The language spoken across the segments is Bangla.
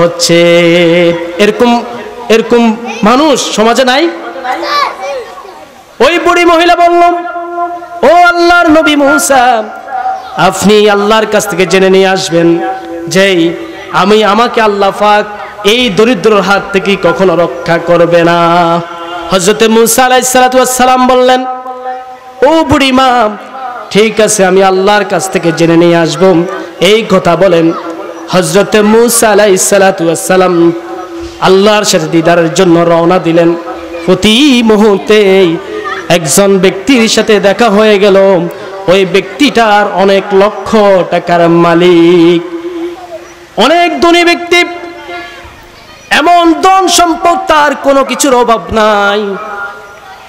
হচ্ছে। এরকম এরকম মানুষ সমাজে নাই? ওই বুড়ি মহিলা বলল, ও আল্লাহর নবী মুসা, আপনি আল্লাহর কাছ থেকে জেনে নিয়ে আসবেন যে আমাকে আল্লাহ পাক এই দরিদ্রর হাত থেকে কখনো রক্ষা করবে না। হযরতে মুসা আলাইহিস সালাতু ওয়াস সালাম বললেন, ও বুড়ি মা, ঠিক আছে, আমি আল্লাহর কাছ থেকে জেনে নিয়ে আসব। এই কথা বলেন হযরতে মুসা আলাইহিস সালাতু ওয়াস সালাম আল্লাহর সাথে দিদারের জন্য রওনা দিলেন। প্রতি মুহূর্তে একজন ব্যক্তির সাথে দেখা হয়ে গেল। ওই ব্যক্তিটার অনেক লক্ষ টাকার মালিক, অনেক ধনী ব্যক্তি, এমন ধন সম্পদ তার কোনো কিছুর অভাব নাই।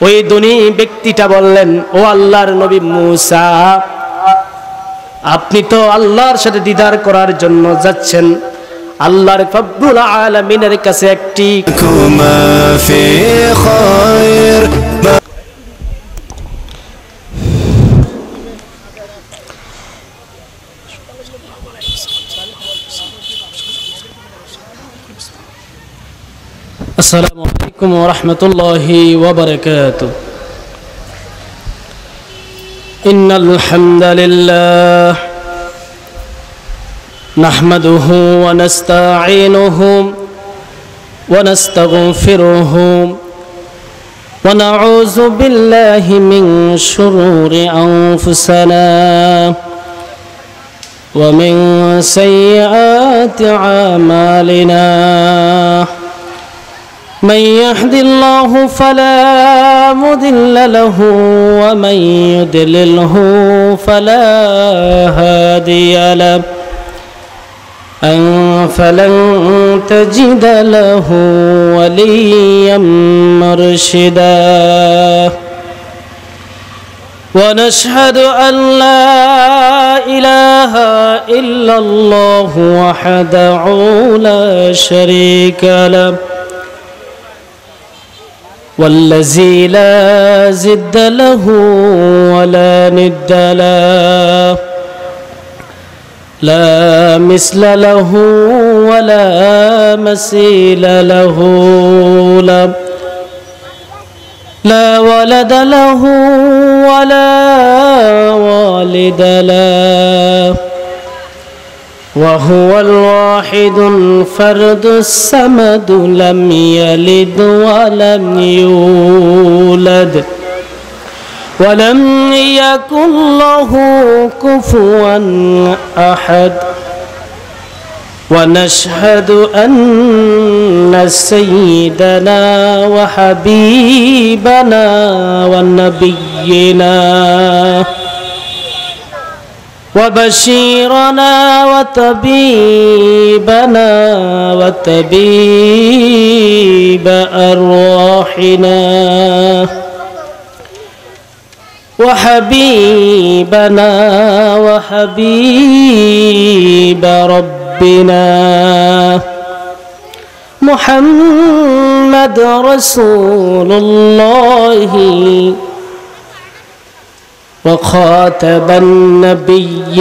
ওই ধনী ব্যক্তিটা বললেন, ও আল্লাহর নবী মুসা, আপনি তো আল্লাহর সাথে দিদার করার জন্য যাচ্ছেন, আল্লাহর রব্বুল আলামিনের কাছে একটি السلام عليكم ورحمة الله وبركاته. إن الحمد لله نحمده ونستعينه ونستغفره ونعوذ بالله من شرور أنفسنا ومن سيئات أعمالنا. من يهد الله فلا مضل له ومن يضلله فلا هادي له. فلن تجد له وليا مرشدا. ونشهد أن لا إله إلا الله وحده لا شريك له والذي لا زد له ولا ند له لا مثل له ولا مثيل له لا ولد له ولا والد له وهو الواحد الفرد الصمد لم يلد ولم يولد ولم يكن له كفوا أحد. ونشهد أن سيدنا وحبيبنا ونبينا وبشيرنا وطبيبنا وطبيب أرواحنا وحبيبنا وحبيب ربنا محمد رسول الله وخاتم النبي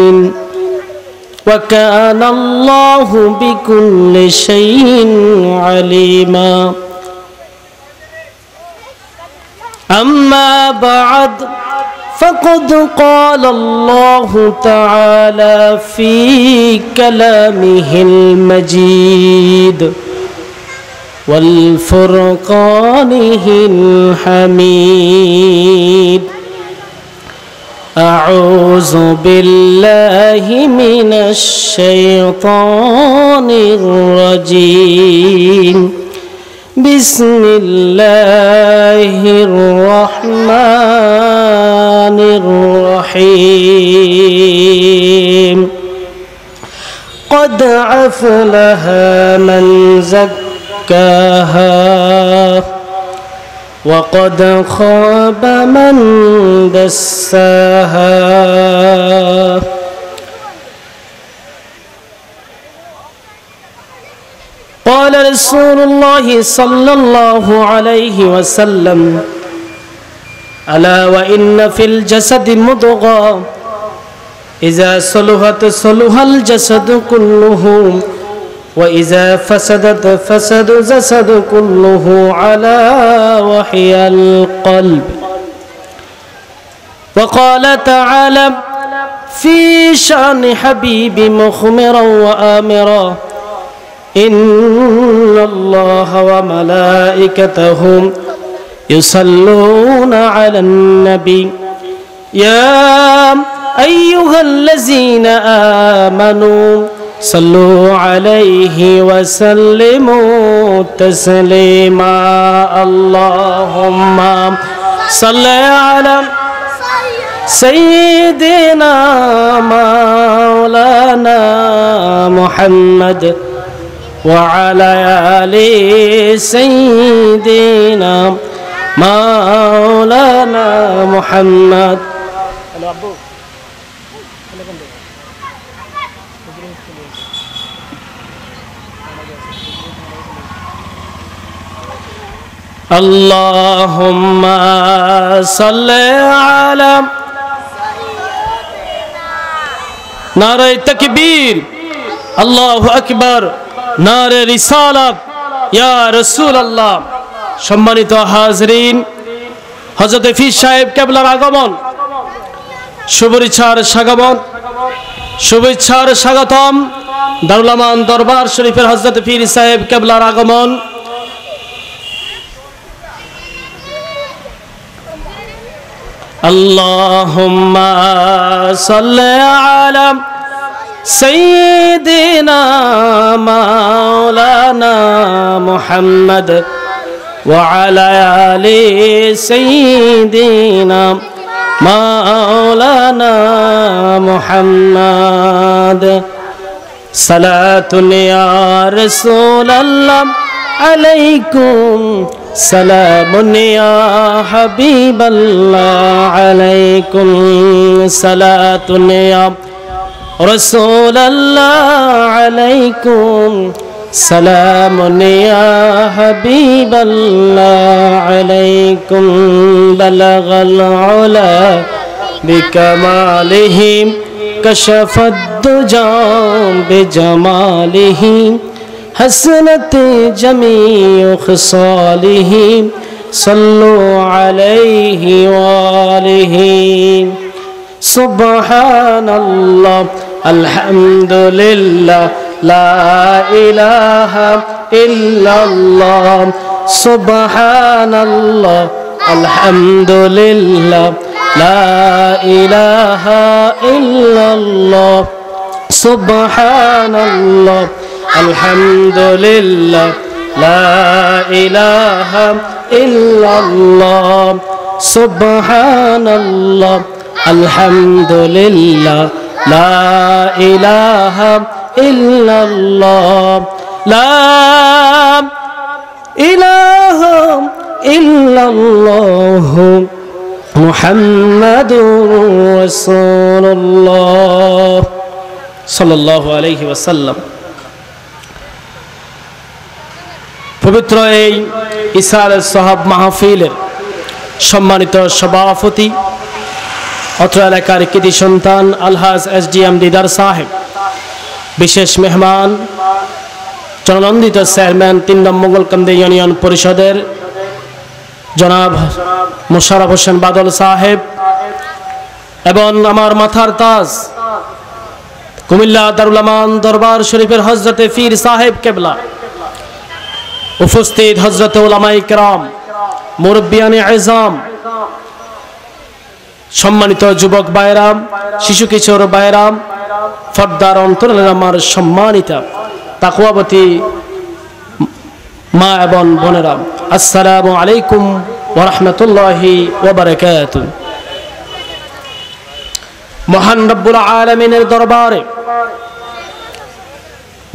وكان الله بكل شيء عليما. أما بعد فقد قال الله تعالى في كلامه المجيد والفرقانه الحميد. أعوذ بالله من الشيطان الرجيم. بسم الله الرحمن الرحيم. قد أفلح من زكاها وقد خاب من دساها. قال رسول الله صلى الله عليه وسلم ألا وإن في الجسد مضغة إذا صلحت صلح الجسد كله وإذا فسدت فسد الجسد كله على وحي القلب. وقال تعالى في شأن حبيب مخمرا وآمرا إن الله وملائكته يصلون على النبي يا أيها الذين آمنوا صلوا عليه وسلموا تسليما. اللهم صل على سيدنا مولانا محمد وعلى آل سيدنا مولانا محمد. اللهم صل على নারে তাকবীর, আল্লাহু আকবার, নারে রিসালাত, ইয়া রাসূলুল্লাহ। সম্মানিত হাজরিন, হযরত পীর সাহেব কেবলার আগমন, শুভেচ্ছার স্বাগতম। দারুল আমান দরবার শরীফের হযরত পীর সাহেব কেবলার আগমন। اللهم صل على سيدنا مولانا محمد وعلى آل سيدنا مولانا محمد. صلاة يا رسول الله عليكم سلام يا حبيب الله عليكم صلاة يا رسول الله عليكم سلام يا حبيب الله عليكم. بلغ العلا بكماله كشف الدجى بجماله حسنت جميع خصاله صلوا عليه وآله. سبحان الله الحمد لله لا إله إلا الله. سبحان الله الحمد لله لا إله إلا الله. سبحان الله الحمد لله لا إله إلا الله. سبحان الله الحمد لله لا إله إلا الله. لا إله إلا الله محمد رسول الله صلى الله عليه وسلم. পবিত্র এই ইসার সাহাব মাহফিলের সম্মানিত সভাপতি, অত্র এলাকার কৃতি সন্তান আলহাজ SDM দিদার সাহেব, বিশেষ মেহমান জননন্দিত চেয়ারম্যান 3 নং মোগলকান্দি ইউনিয়ন পরিষদের জনাব মোশাররফ হোসেন বাদল সাহেব, এবং আমার মাথার তাজ কুমিল্লা দারুল আমান দরবার শরীফের হযরতে পীর সাহেব কেবলা, উপস্থিত হযরত উলামায়ে কেরাম, মুরব্বিয়ানে আযম, সম্মানিত যুবক ভাইরাম, শিশু কিশোর ভাইরাম, পর্দার অন্তরালের আমার সম্মানিতা তাকওয়াবতী মা এবং বোনেরা, আসসালামু আলাইকুম ওয়া রাহমাতুল্লাহি ওয়া বারাকাতুহু। মহান রব্বুল আলামিনের দরবারে,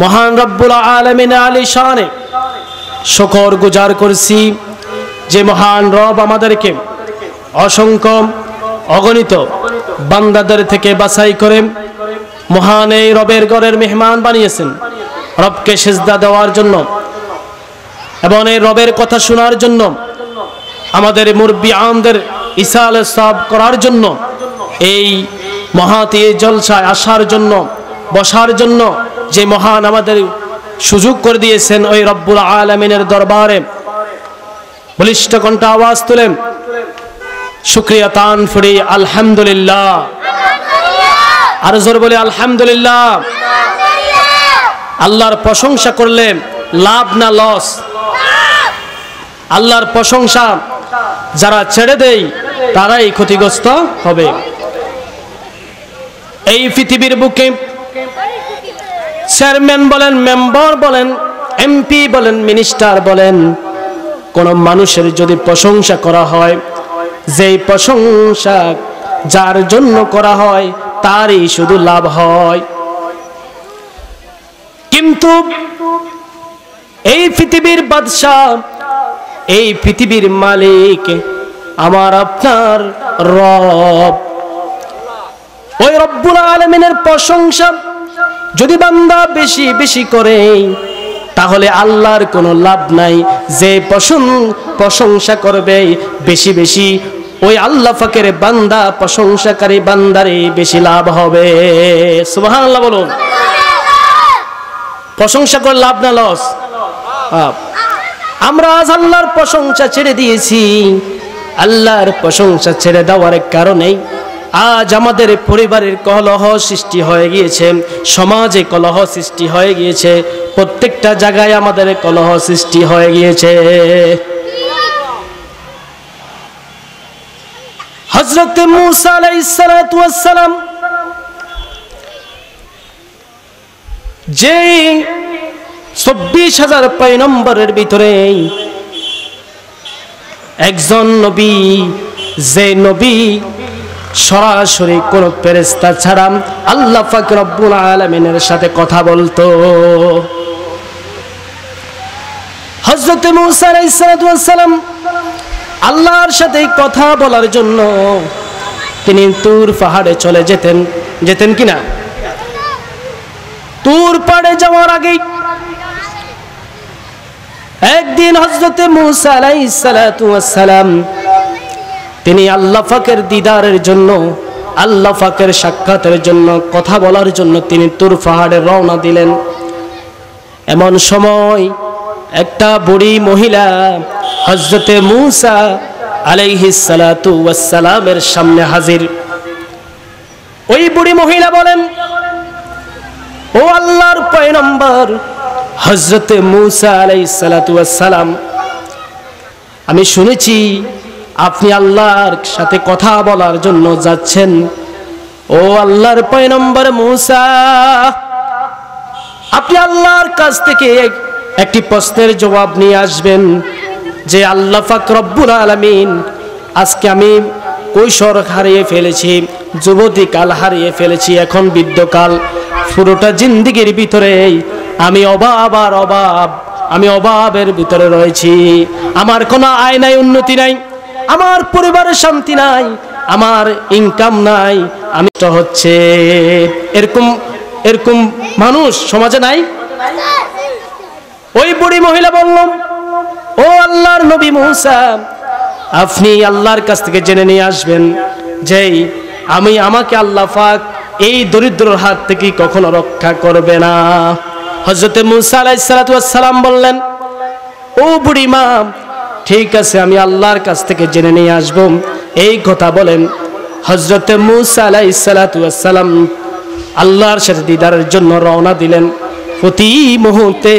মহান রব্বুল আলামিনের আলী শানে শুকর গুজার করছি যে মহান রব আমাদেরকে অসংখ্য অগণিত বান্দাদের থেকে বাছাই করে মহান এই রবের ঘরের মেহমান বানিয়েছেন, রবকে সিজদা দেওয়ার জন্য এবং এই রবের কথা শোনার জন্য, আমাদের মুরব্বি আমদের ইসাল সাব করার জন্য, এই মহাতি জলসায় আসার জন্য, বসার জন্য যে মহান আমাদের সুযোগ করে দিয়েছেন ওই রব্বুল আলামিনের দরবারে বলিষ্ঠ কণ্ঠে আওয়াজ তুলে শুকরিয়া তান ফুরি আলহামদুলিল্লাহ। আর জোর বলে আলহামদুলিল্লাহ। আল্লাহর প্রশংসা করলে লাভ না লস? আল্লাহর প্রশংসা যারা ছেড়ে দেয় তারাই ক্ষতিগ্রস্ত হবে। এই পৃথিবীর বুকে চেয়ারম্যান বলেন, মেম্বার বলেন, এমপি বলেন, মিনিস্টার বলেন, কোন মানুষের যদি প্রশংসা করা হয়, যেই প্রশংসা যার জন্য করা হয় তারই শুধু লাভ হয়। কিন্তু এই পৃথিবীর বাদশা, এই পৃথিবীর মালিক আমার আপনার রব, ওই রব্বুল আলামিনের প্রশংসা যদি বান্দা বেশি বেশি করে তাহলে আল্লাহর কোনো লাভ নাই। যে প্রশংসা করবে বেশি বেশি ওই আল্লাহ পাকের বান্দা, প্রশংসাকারী বান্দারে বেশি লাভ হবে। সুবহানাল্লাহ বলুন। প্রশংসা করে লাভ না লস? আমরা আজ আল্লাহর প্রশংসা ছেড়ে দিয়েছি। আল্লাহর প্রশংসা ছেড়ে দেওয়ার কারণে আজ আমাদের পরিবারের কলহ সৃষ্টি হয়ে গিয়েছে, সমাজে কলহ সৃষ্টি হয়ে গিয়েছে, প্রত্যেকটা জায়গায় আমাদের কলহ সৃষ্টি হয়ে গিয়েছে। হযরত মূসা আলাইহিস সালাতু ওয়াস সালাম যে ২৪,০০০ পয়গম্বরের ভিতরে একজন নবী, যে নবী সরাসরি কোন ফেরেশতা ছাড়া আল্লাহ পাক রব্বুল আলামিনের সাথে কথা বলতো। হযরত মূসা আলাইহিস সালাতু ওয়াস সালাম আল্লাহর সাথে কথা বলার জন্য তিনি তুর পাহাড়ে চলে যেতেন কিনা? তুর পাহাড়ে যাওয়ার আগে একদিন হযরত মূসা আলাইহিস সালাতু ওয়াস সালাম তিনি আল্লাহ পাকের দিদারের জন্য, আল্লাহ পাকের সাক্ষাতের জন্য, কথা বলার জন্য তিনি তুর পাহাড়ে রওনা দিলেন। এমন সময় একটা বুড়ি মহিলা হযরত মূসা আলাইহিস সালাতু ওয়াস সালামের সামনে হাজির। ওই বুড়ি মহিলা বলেন, ও আল্লাহর পয়গম্বর হযরত মূসা আলাইহিস সালাতু ওয়াস সালাম, আমি শুনেছি আপনি আল্লাহর সাথে কথা বলার জন্য যাচ্ছেন। ও আল্লাহর পয়গম্বর মূসা, আপনি আল্লাহর কাছ থেকে একটি প্রশ্নের জবাব নিয়ে আসবেন যে আল্লাহ পাক রব্বুল আলামিন, আজকে আমি কৈশোর হারিয়ে ফেলেছি, যুবতী কাল হারিয়ে ফেলেছি, এখন বৃদ্ধকাল, পুরোটা জিন্দেগির ভিতরে আমি অভাব আর অভাব, আমি অভাবের ভিতরে রয়েছি। আমার কোনো আয় নাই, উন্নতি নাই, আমার পরিবারের শান্তি নাই, আমার ইনকাম নাই, আমি তো হচ্ছে এরকম মানুষ সমাজে নাই? ওই বুড়ি মহিলা বলল, ও আল্লাহর নবী মূসা, আপনি আল্লাহর কাছ থেকে জেনে নিয়ে আসবেন যে আমাকে আল্লাহ পাক এই দরিদ্রর হাত থেকে কখনো রক্ষা করবে না। হযরত মূসা আলাইহিস সালাতু ওয়াস সালাম বললেন, ও বুড়ি মা, ঠিক আছে, আমি আল্লাহর কাছ থেকে জেনে নিয়ে আসব। এই কথা বলেন হযরত মূসা আলাইহিস সালাতু ওয়াস সালাম আল্লাহর সাথে দিদারের জন্য রওনা দিলেন। প্রতি মুহূর্তে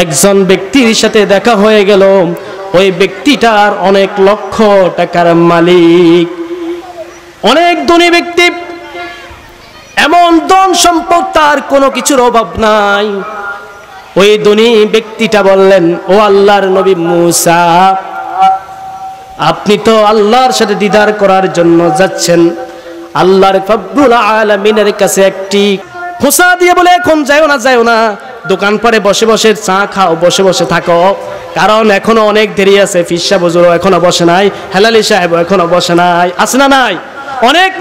একজন ব্যক্তির সাথে দেখা হয়ে গেল। ওই ব্যক্তিটার অনেক লক্ষ টাকার মালিক, অনেক ধনী ব্যক্তি, এমন ধন সম্পদ তার কোনো কিছুর অভাব নাই। ওই ধনী ব্যক্তিটা বললেন, ও আল্লাহর নবী মূসা, আপনি তো আল্লাহর সাথে দিদার করার জন্য যাচ্ছেন, আল্লাহর রব্বুল আলামিনের কাছে একটি খোসা দিয়ে বলে এখন যাও না, দোকান পাড়ে বসে বসে চা খাও, বসে বসে থাকো, কারণ এখনো অনেক দেরি আছে। ফিরসা বুজুরও এখনো বসে নাই, হেলালি সাহেব এখনো বসে নাই, আছে না নাই? অনেক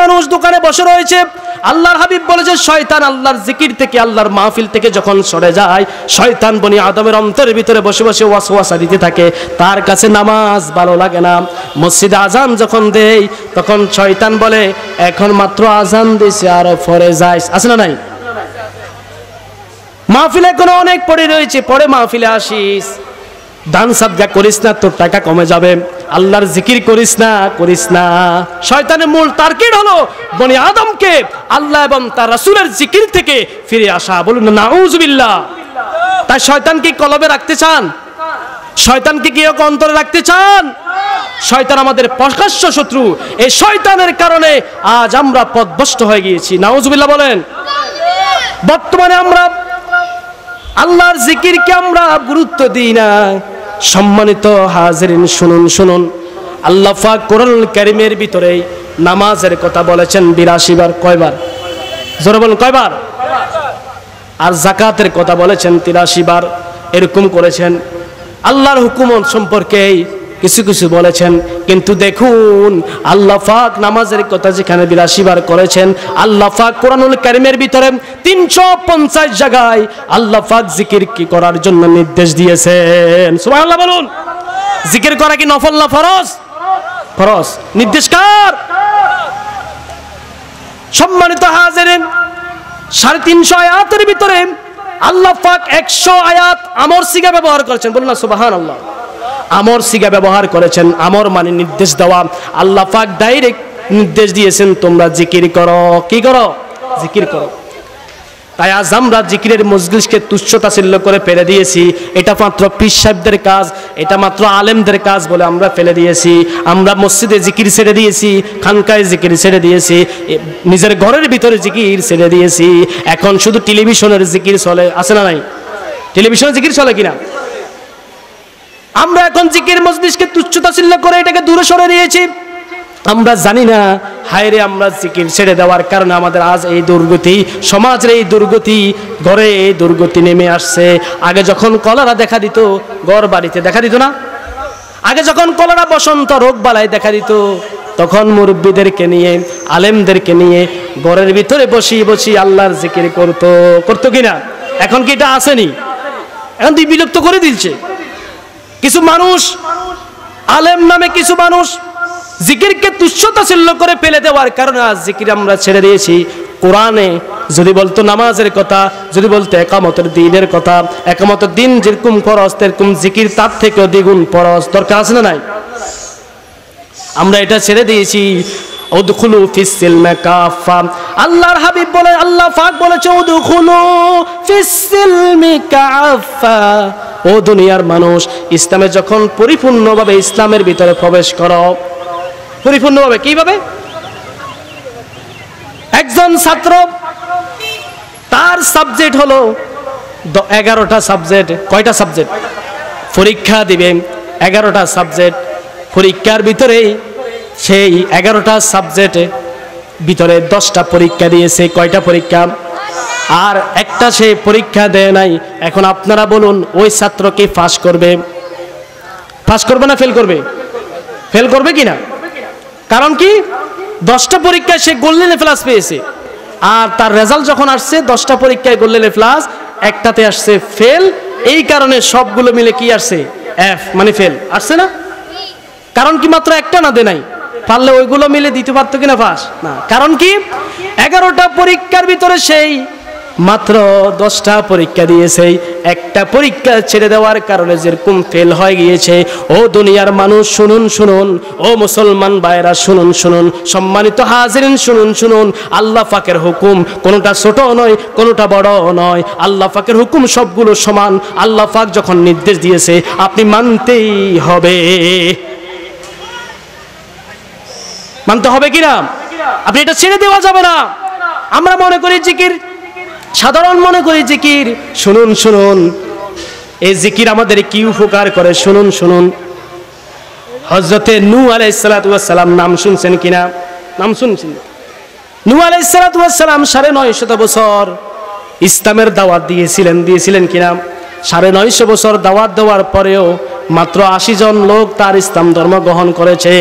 মানুষ দোকানে বসে রয়েছে। আল্লাহর হাবিব বলেছে, শয়তান আল্লাহর জিকির থেকে, আল্লাহর মাহফিল থেকে যখন সরে যায়, শয়তান বনি আদমের অন্তরের ভিতরে বসে বসে ওয়াসওয়াসা দিতে থাকে, তার কাছে নামাজ ভালো লাগে না। মসজিদে আজান যখন দেয় তখন শয়তান বলে, এখন মাত্র আজান দিয়েছে, আরো পরে যাইস, আছে না নাই? মাহফিলে কোনো অনেক পড়ে রয়েছে, পরে মাহফিলে আসিস, দান সাদকা করিস না, তোর টাকা কমে যাবে। আল্লাহর জিকির করিস না। শয়তানের মূল টার্গেট হলো বনি আদমকে আল্লাহ এবং তার রাসূলের জিকির থেকে ফিরে আসা। বলুন নাউযুবিল্লাহ। তাই শয়তানকে কলবে রাখতে চান? শয়তানকে কি অন্তরে রাখতে চান? শয়তান আমাদের প্রকাশ্য শত্রু। এই শয়তানের কারণে আজ আমরা পথভ্রষ্ট হয়ে গিয়েছি। নাউযুবিল্লাহ বলেন। বর্তমানে আমরা আল্লাহর জিকিরকে আমরা গুরুত্ব দিই না। সম্মানিত হাজিরিন, শুনুন, আল্লাহ পাক কোরআনুল কারীমের ভিতরে নামাজের কথা বলেছেন 82 বার। কয়বার? জোরে বলুন, কয়বার? আর যাকাতের কথা বলেছেন 83 বার। এরকম করেছেন। আল্লাহর হুকুম সম্পর্কে কিছু বলেছেন, কিন্তু দেখুন আল্লাহ পাক নামাজের কথা যেখানে 82 বার করেছেন, আল্লাহ পাক কোরআনুল কারীমের ভিতরে 350 জায়গায় আল্লাহ পাক জিকির কি করার জন্য নির্দেশ দিয়েছেন। সুবহানাল্লাহ বলুন। জিকির করা কি নফল না ফরজ? ফরজ। নির্দেশ কার? সম্মানিত হাজিরিন, 350 আয়াতের ভিতরে আল্লাহ পাক 100 আয়াত আমর সিগা ব্যবহার করেছেন। বলুন না সুবহানাল্লাহ। আমর সিগা ব্যবহার করেছেন। আমর মানে নির্দেশ দেওয়া। আল্লাহ পাক ডাইরেক্ট নির্দেশ দিয়েছেন তোমরা জিকির করো। কি করো? জিকির করো। তাই আজ আমরা জিকিরের মজলিসকে তুচ্ছ তাচ্ছিল্য করে ফেলে দিয়েছি। এটা মাত্র পীর সাহেবদের কাজ, এটা মাত্র আলেমদের কাজ বলে আমরা ফেলে দিয়েছি। আমরা মসজিদে জিকির ছেড়ে দিয়েছি, খানকায় জিকির ছেড়ে দিয়েছি, নিজের ঘরের ভিতরে জিকির ছেড়ে দিয়েছি। এখন শুধু টেলিভিশনের জিকির চলে, আছে না নাই? টেলিভিশনের জিকির চলে কিনা? আমরা এখন জিকির মজলিসকে তুচ্ছ তাচ্ছিল্য করে এটাকে দূরে সরে দিয়েছি। আমরা জানি না, হায়রে আমরা জিকির ছেড়ে দেওয়ার কারণে আমাদের আজ এই দুর্গতি, সমাজের এই দুর্গতি, ঘরে এই দুর্গতি নেমে আসছে। আগে যখন কলেরা দেখা দিত, ঘর বাড়িতে দেখা দিত না? আগে যখন কলেরা, বসন্ত রোগ বালাই দেখা দিত, তখন মুরব্বীদেরকে নিয়ে, আলেমদেরকে নিয়ে ঘরের ভিতরে বসি আল্লাহর জিকির করতো কিনা? এখন কি এটা আসেনি? এখন তুই বিলুপ্ত করে দিচ্ছে। কিছু মানুষ, আলেম নামে কিছু মানুষ জিকিরকে তুচ্ছ তাচ্ছিল্য করে ফেলে দেওয়ার কারণে আজ জিকির আমরা ছেড়ে দিয়েছি। কোরআনে যদি বলতো নামাজের কথা, যদি বলতো একামতের দিনের কথা, একামতের দিন যেরকম ফরজ তেরকম জিকির তার থেকেও দ্বিগুণ ফরজ দরকার আছে না নাই? আমরা এটা ছেড়ে দিয়েছি। উদখুলু ফিস সিলমি কাফা। আল্লাহর হাবিব বলে, আল্লাহ পাক বলেছে উদখুলু ফিস সিলমি কাফা। ও দুনিয়ার মানুষ, ইসলামে যখন পরিপূর্ণভাবে ইসলামের ভিতরে প্রবেশ করো, পরিপূর্ণভাবে কিভাবে? একজন ছাত্র, তার সাবজেক্ট হলো 11টা সাবজেক্ট। কয়টা সাবজেক্ট? পরীক্ষা দিবেন 11টা সাবজেক্ট। পরীক্ষার ভিতরে সেই 11টা সাবজেক্টে ভিতরে 10টা পরীক্ষা দিয়েছে। কয়টা পরীক্ষা? আর একটা সে পরীক্ষা দেয় নাই। এখন আপনারা বলুন, ওই ছাত্র কি পাস করবে? পাস করবে না ফেল করবে? ফেল করবে কিনা? কারণ কি? 10টা পরীক্ষায় সে গোল্ডেন প্লাস পেয়েছে, আর তার রেজাল্ট যখন আসছে 10টা পরীক্ষায় গোল্ডেন প্লাস, একটাতে আসছে ফেল। এই কারণে সবগুলো মিলে কি আসছে? এফ, মানে ফেল আসছে না? কারণ কি? মাত্র একটা না দে নাই, পারলে ওইগুলো মিলে দিতে পারতো কিনা পাস না। কারণ কি? 11টা পরীক্ষার ভিতরে সেই মাত্র 10টা পরীক্ষা দিয়েছে। একটা পরীক্ষা ছেড়ে দেওয়ার কারণে যেরকম ফেল হয়ে গিয়েছে। ও দুনিয়ার মানুষ শুনুন, ও মুসলমান ভাইরা শুনুন, সম্মানিত হাজিরিন শুনুন। আল্লাহ পাকের হুকুম কোনোটা ছোট নয়, কোনোটা বড় নয়। আল্লাহ পাকের হুকুম সবগুলো সমান। আল্লাহ পাক যখন নির্দেশ দিয়েছে আপনি মানতেই হবে। মানতে হবে কিনা? আপনি এটা ছেড়ে দেওয়া যাবে না। আমরা মনে করি জিকির, সাধারণ মনে করি জিকির। শুনুন, এই জিকির আমাদের কি উপকার করে শুনুন। হযরতে নূহ আলাইহিস সালাতু ওয়াস সালাম নাম শুনছেন কিনা? নাম শুনছেন? নূহ আলাইহিস সালাতু ওয়াস সালাম 950 বছর ইসলামের দাওয়াত দিয়েছিলেন কিনা? 950 বছর দাওয়াত দেওয়ার পরেও মাত্র 80 জন লোক তার ইসলাম ধর্ম গ্রহণ করেছে।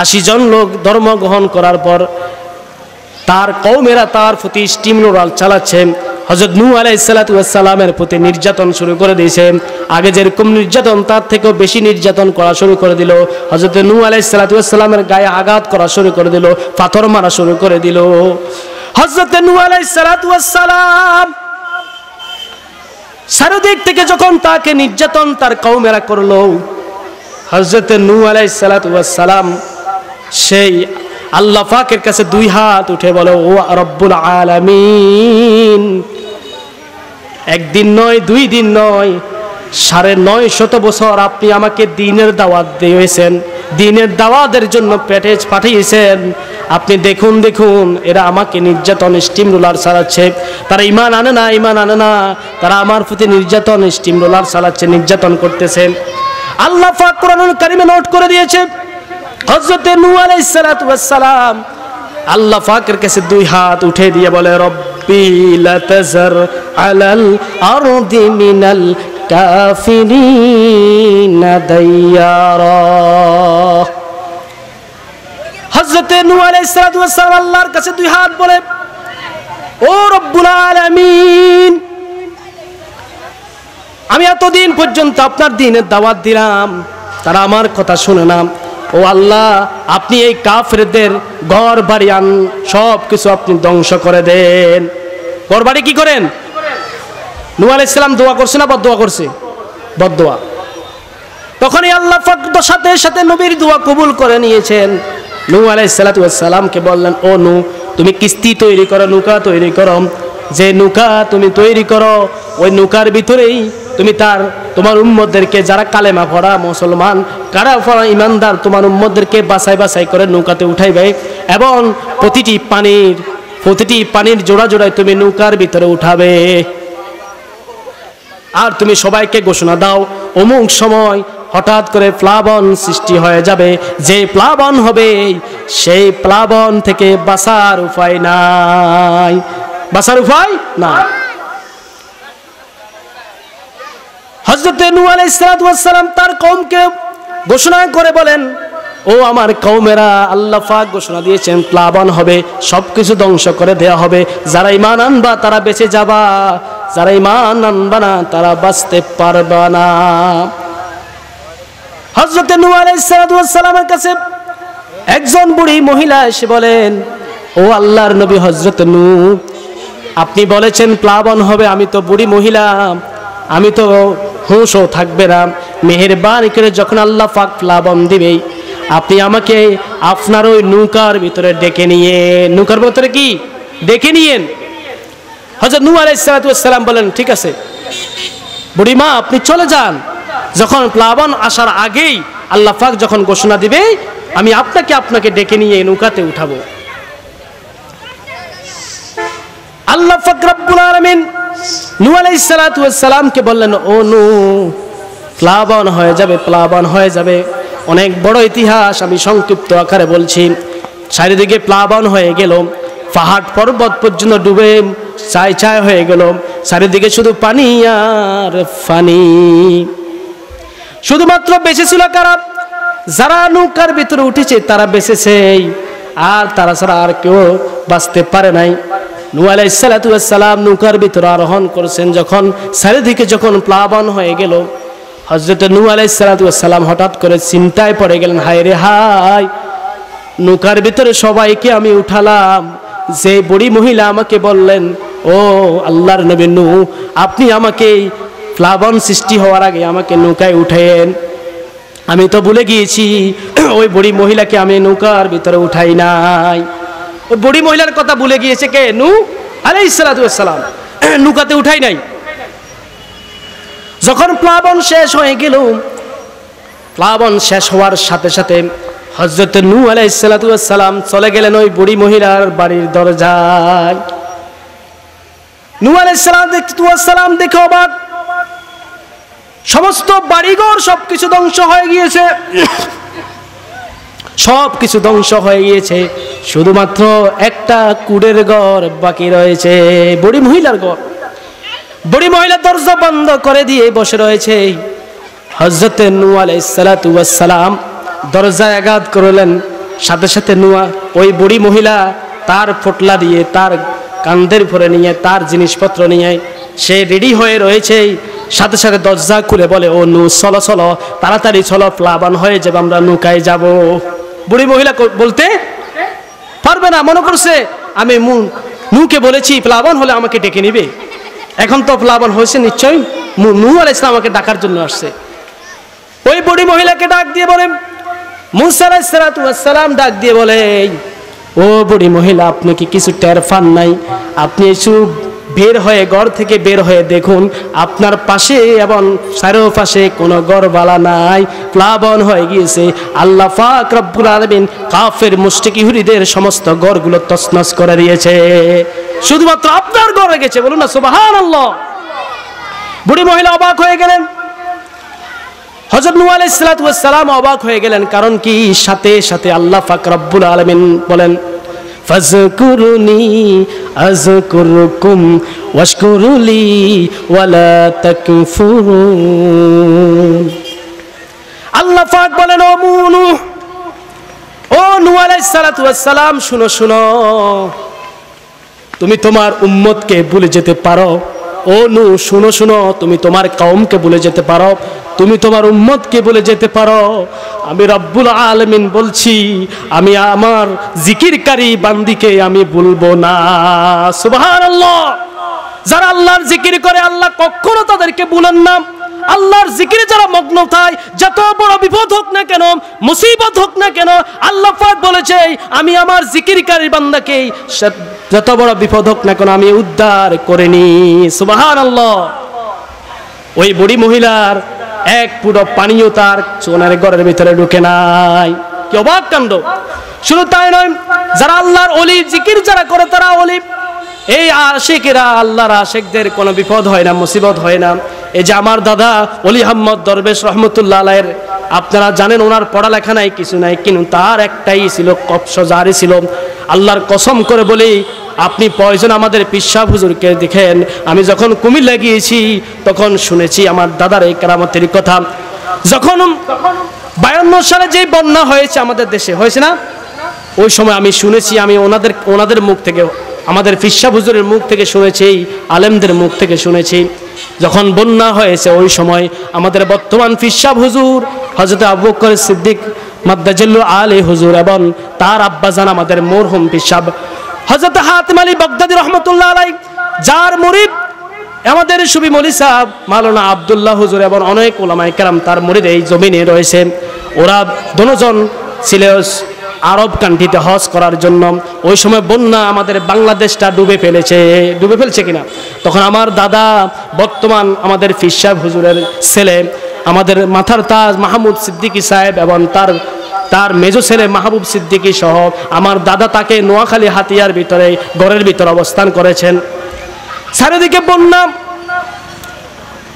80 জন লোক ধর্ম গ্রহণ করার পর তার কওমেরা তার প্রতি স্টিমরোল চালাচ্ছে। হযরত নূহ আলাইহিস সালাতু ওয়াস সালামের প্রতি নির্যাতন শুরু করে দিয়েছে। আগে যেরকম নির্যাতন তার থেকেও বেশি নির্যাতন করা শুরু করে দিল। হযরত নূহ আলাইহিস সালাতু ওয়াস সালামের গায়ে আঘাত করা শুরু করে দিল, পাথর মারা শুরু করে দিল। হযরত নূহ আলাইহিস সালাতু ওয়াস সালাম চারিদিক থেকে যখন তাকে নির্যাতন তার কওমেরা করলো, হযরত নূহ আলাইহিস সালাতু ওয়াস সালাম সেই আল্লাহ পাকের কাছে দুই হাত উঠে বলে, ও রব্বুল আলামিন, একদিন নয়, দুই দিন নয়, ৯৫০ বছর আপনি আমাকে দ্বীনের দাওয়াত দিয়েছেন, দ্বীনের দাওয়াতের জন্য পাঠিয়েছেন। আপনি দেখুন দেখুন, এরা আমাকে নির্যাতন স্টিম রোলার চালাচ্ছে, তারা ঈমান আনে না, তারা আমার প্রতি নির্যাতন স্টিম রোলার চালাচ্ছে, নির্যাতন করতেছে। আল্লাহ পাক কোরআনুল কারীমে নোট করে দিয়েছে, হযরত নূহ আলাইহিস সালাতু ওয়াস সালাম আল্লাহ পাকের কাছে দুই হাত উঠে দিয়ে বলে, রব্বি লা তাযার আলাল আরদি মিনাল কাফিরিনা দাইয়ারা। হযরত নূহ আলাইহিস সালাতু ওয়াস সালাম আল্লাহর কাছে দুই হাত বলে, ও রব্বুল আলামিন, আমি এতদিন পর্যন্ত আপনার দ্বীনের দাওয়াত দিলাম, তারা আমার কথা শুনে না। ও আল্লাহ, আপনি এই কাফেরদের ঘর বাড়ি সব কিছু আপনি ধ্বংস করে দেন। ঘর বাড়ি কি করেন? নূহ আলাইহিস সালাম দোয়া করছে না বদদোয়া করছে? বদদোয়া। তখনই আল্লাহ পাক সাথে সাথে নবীর দোয়া কবুল করে নিয়েছেন। নূহ আলাইহিস সালাতু ওয়াস সালামকে বললেন, ও নূহ, তুমি কিস্তি তৈরি করো, নৌকা তৈরি করো। যে নৌকা তুমি তৈরি করো, ওই নৌকার ভিতরেই তুমি তোমার উম্মতদেরকে, যারা কালেমা পড়া মুসলমান, কারা পড়া ইমানদার, তোমার উম্মতদেরকে বাছাই বাছাই করে নৌকাতে উঠাইবে, এবং প্রতিটি পানির জোড়া জোড়ায় তুমি নৌকার ভিতরে উঠাবে। আর তুমি সবাইকে ঘোষণা দাও, অমুক সময় হঠাৎ করে প্লাবন সৃষ্টি হয়ে যাবে, যে প্লাবন হবে সেই প্লাবন থেকে বাঁচার উপায় নাই, বাঁচার উপায় না। হযরত নূহ আলাইহিস সালাতু ওয়াস সালাম তার কওমকে ঘোষণা করে বলেন, ও আমার কওমেরা, আল্লাহ পাক ঘোষণা দিয়েছেন প্লাবন হবে, সবকিছু ধ্বংস করে দেয়া হবে। যারা ঈমান আনবা তারা বেঁচে যাবা, যারা ঈমান আনবা না তারা বাঁচতে পারবা না। হযরত নূহ আলাইহিস সালাতু ওয়াস সালামের কাছে একজন বুড়ি মহিলা এসে বলেন, ও আল্লাহর নবী হযরত নূহ, আপনি বলেছেন প্লাবন হবে, আমি তো বুড়ি মহিলা, আমি তো হুঁশও থাকবে না, মেহেরবানি করে যখন আল্লাহ পাক প্লাবন দিবে, আপনি আমাকে আপনার ওই নৌকার ভিতরে ডেকে নিয়ে, নৌকার ভিতরে কি ডেকে নিয়েন। হযরত নূহ আলাইহিস সালাতু ওয়াস সালাম বলেন, ঠিক আছে বুড়িমা, আপনি চলে যান, যখন প্লাবন আসার আগেই আল্লাহ পাক যখন ঘোষণা দিবে, আমি আপনাকে ডেকে নিয়ে নৌকাতে উঠাবো। আল্লাহ পাক রব্বুল আলামিন নূহ আলাইহিস সালাতু ওয়াস সালামকে বললেন, ও নূহ, প্লাবন হয়ে যাবে, প্লাবন হয়ে যাবে। অনেক বড় ইতিহাস, আমি সংক্ষিপ্ত আকারে বলছি। চারিদিকে প্লাবন হয়ে গেল, পাহাড় পর্বত পর্যন্ত ডুবে ছাই ছাই হয়ে গেল, চারিদিকে শুধু পানি আর পানি। শুধুমাত্র বেঁচে ছিল কারা? যারা নৌকার ভিতরে উঠেছে তারা বেঁচেছে, আর তারা ছাড়া আর কেউ বাঁচতে পারে নাই। নূহ আলাইহিস সালাতু ওয়াস সালাম নৌকার ভিতরে আরোহণ করেছেন, যখন চারিদিকে যখন প্লাবন হয়ে গেল, হযরত নূহ আলাইহিস সালাতু ওয়াস সালাম হঠাৎ করে চিন্তায় পড়ে গেলেন, হায় রে হায়, নৌকার ভিতরে সবাইকে আমি উঠালাম, যে বুড়ি মহিলা আমাকে বললেন, ও আল্লাহর নবী নূহ, আপনি আমাকে প্লাবন সৃষ্টি হওয়ার আগে আমাকে নৌকায় উঠায়েন, আমি তো ভুলে গিয়েছি ওই বুড়ি মহিলাকে আমি নৌকার ভিতরে উঠাই নাই। ওই বুড়ি মহিলার কথা ভুলে গিয়েছে কে? নূহ আলাইহিস সালাতু ওয়াস সালাম নৌকাতে উঠাই নাই। যখন প্লাবন শেষ হয়ে গেল, প্লাবন শেষ হওয়ার সাথে সাথে হযরত নূহ আলাইহিস সালাতু ওয়াস সালাম চলে গেলেন ওই বুড়ি মহিলার বাড়ির দরজায়। নূহ আলাইহিস সালাম দেখে অবাক, সমস্ত বাড়িঘর সবকিছু ধ্বংস হয়ে গিয়েছে, সবকিছু ধ্বংস হয়ে গিয়েছে, শুধুমাত্র একটা কুড়ের ঘর বাকি রয়েছে, বুড়ি মহিলার ঘর। বুড়ি মহিলা দরজা বন্ধ করে দিয়ে বসে রয়েছে। হযরত নূহ আলাইহিস সালাতু ওয়াস সালাম দরজায় আঘাত করলেন, সাথে সাথে ওই বুড়ি মহিলা তার ফটলা দিয়ে তার কাঁধের উপরে নিয়ে তার জিনিসপত্র নিয়ে সে রেডি হয়ে রয়েছে। সাথে সাথে দরজা খুলে বলে, ও নূহ, চলো চলো, তাড়াতাড়ি চলো, প্লাবন হয়ে যাবে, আমরা নৌকায় যাব। বুড়ি মহিলা বলতে পারবে না, মনে করছে আমি নূহকে বলেছি প্লাবন হলে আমাকে ডেকে নিবে, এখন তো প্লাবন হয়েছে নিশ্চয়ই, নূহ আলাইহিস সালাম আমাকে ডাকার জন্য আসছে। ওই বুড়ি মহিলাকে ডাক দিয়ে বলে, মূসা আলাইহিস সালাম ডাক দিয়ে বলে, ও বুড়ি মহিলা, আপনি কি কিছু টের পান নাই? আপনি একটু বের হয়ে, ঘর থেকে বের হয়ে দেখুন, আপনার পাশে এবং চারপাশে কোনো ঘরবালা নাই, প্লাবন হয়ে গিয়েছে। আল্লাহ পাক রব্বুল আলামিন কাফের মুশরিক ইহুদিদের সমস্ত ঘরগুলো তছনছ করে দিয়েছে, শুধুমাত্র আপনার ঘরে গেছে। বলুন না সুবহানাল্লাহ। বুড়ি মহিলা অবাক হয়ে গেলেন, হযরত নূহ আলাইহিস সালাম অবাক হয়ে গেলেন। কারণ কি? সাথে সাথে আল্লাহ পাক রব্বুল আলামিন বলেন, ফাযকুরুনি আযকুরুকুম ওয়াশকুরুলি ওয়ালা তাকফুরুন। আল্লাহ পাক বলেন, ও নূহ আলাইহিস সালাম, শুনো শুনো, তুমি তোমার উম্মতকে ভুলে যেতে পারো। ও নূহ, শুনো শুনো, তুমি তোমার কওমকে ভুলে যেতে পারো, তুমি তোমার উম্মতকে বলে যেতে পারো। আমি রব্বুল আলামিন বলছি, আমি আমার জিকিরকারী বান্দিকে আমি ভুলবো না। সুবহানাল্লাহ। যারা আল্লাহর জিকির করে আল্লাহ কখনো তাদেরকে ভুলেন না। আল্লাহর জিকিরে যারা মগ্ন থাকে, যত বড় বিপদ হোক না কেন, মুসিবত হোক না কেন, আল্লাহ পাক বলেছে আমি আমার জিকিরকারী বান্দাকে যত বড় বিপদ হোক না কেন আমি উদ্ধার করে নি। সুবহানাল্লাহ। ওই বুড়ি মহিলার এক পুরো পানিও তার সোনার ঘরের ভিতরে ঢুকে নাই। কি অবাক কাণ্ড! শুধু তাই নয়, যারা আল্লাহর ওলি জিকির যারা করে তারা ওলি। এই আশিকেরা, আল্লাহর আশিকদের কোনো বিপদ হয় না, মুসিবত হয় না। এই যে আমার দাদা ওলি আহমদ দরবেশ রহমতুল্লাহ আলাইহির, আপনারা জানেন ওনার পড়ালেখা নাই, কিছু নাই, কিন্তু তার একটাই ছিল, কফস জারি ছিল। আল্লাহর কসম করে বলি, আপনি প্রয়োজন আমাদের পীর সাহেব হুজুরকে দেখেন। আমি যখন কুমিল্লা গিয়েছি তখন শুনেছি আমার দাদার এই কেরামতের কথা। যখন 52 সালে যে বন্যা হয়েছে আমাদের দেশে, হয়েছে না? ওই সময় আমি শুনেছি, আমি ওনাদের মুখ থেকে, আমাদের পীর সাহেব হুজুরের মুখ থেকে শুনেছি, আলেমদের মুখ থেকে শুনেছি। যখন বন্যা হয়েছে ওই সময় আমাদের বর্তমান পীর সাহেব হুজুর হযরত আবু বকর সিদ্দিক মাদ্দাজিল্লু আলী হুজুর এবং তার আব্বাজান আমাদের মরহুম পীর সাহেব হযরত হাতিম আলী বাগদাদী রহমতুল্লাহ আলাইহি, যার মুরিদ আমাদের সুবি মৌলী সাহেব মাওলানা আব্দুল্লাহ হুজুর এবং অনেক উলামায়ে কেরাম তার মুরিদ এই জমিনে রয়েছে। ওরা দুজন ছিল আরব কান্ট্রিতে হজ করার জন্য। ওই সময় বন্যা আমাদের বাংলাদেশটা ডুবে ফেলছে কিনা, তখন আমার দাদা বর্তমান আমাদের পীর সাহেব হুজুরের ছেলে, আমাদের মাথার তাজ মাহমুদ সিদ্দিকী সাহেব এবং তার মেজো ছেলে মাহবুব সিদ্দিকী সহ আমার দাদা তাকে নোয়াখালী হাতিয়ার ভিতরে ঘরের ভিতরে অবস্থান করেছেন। চারিদিকে বন্যা।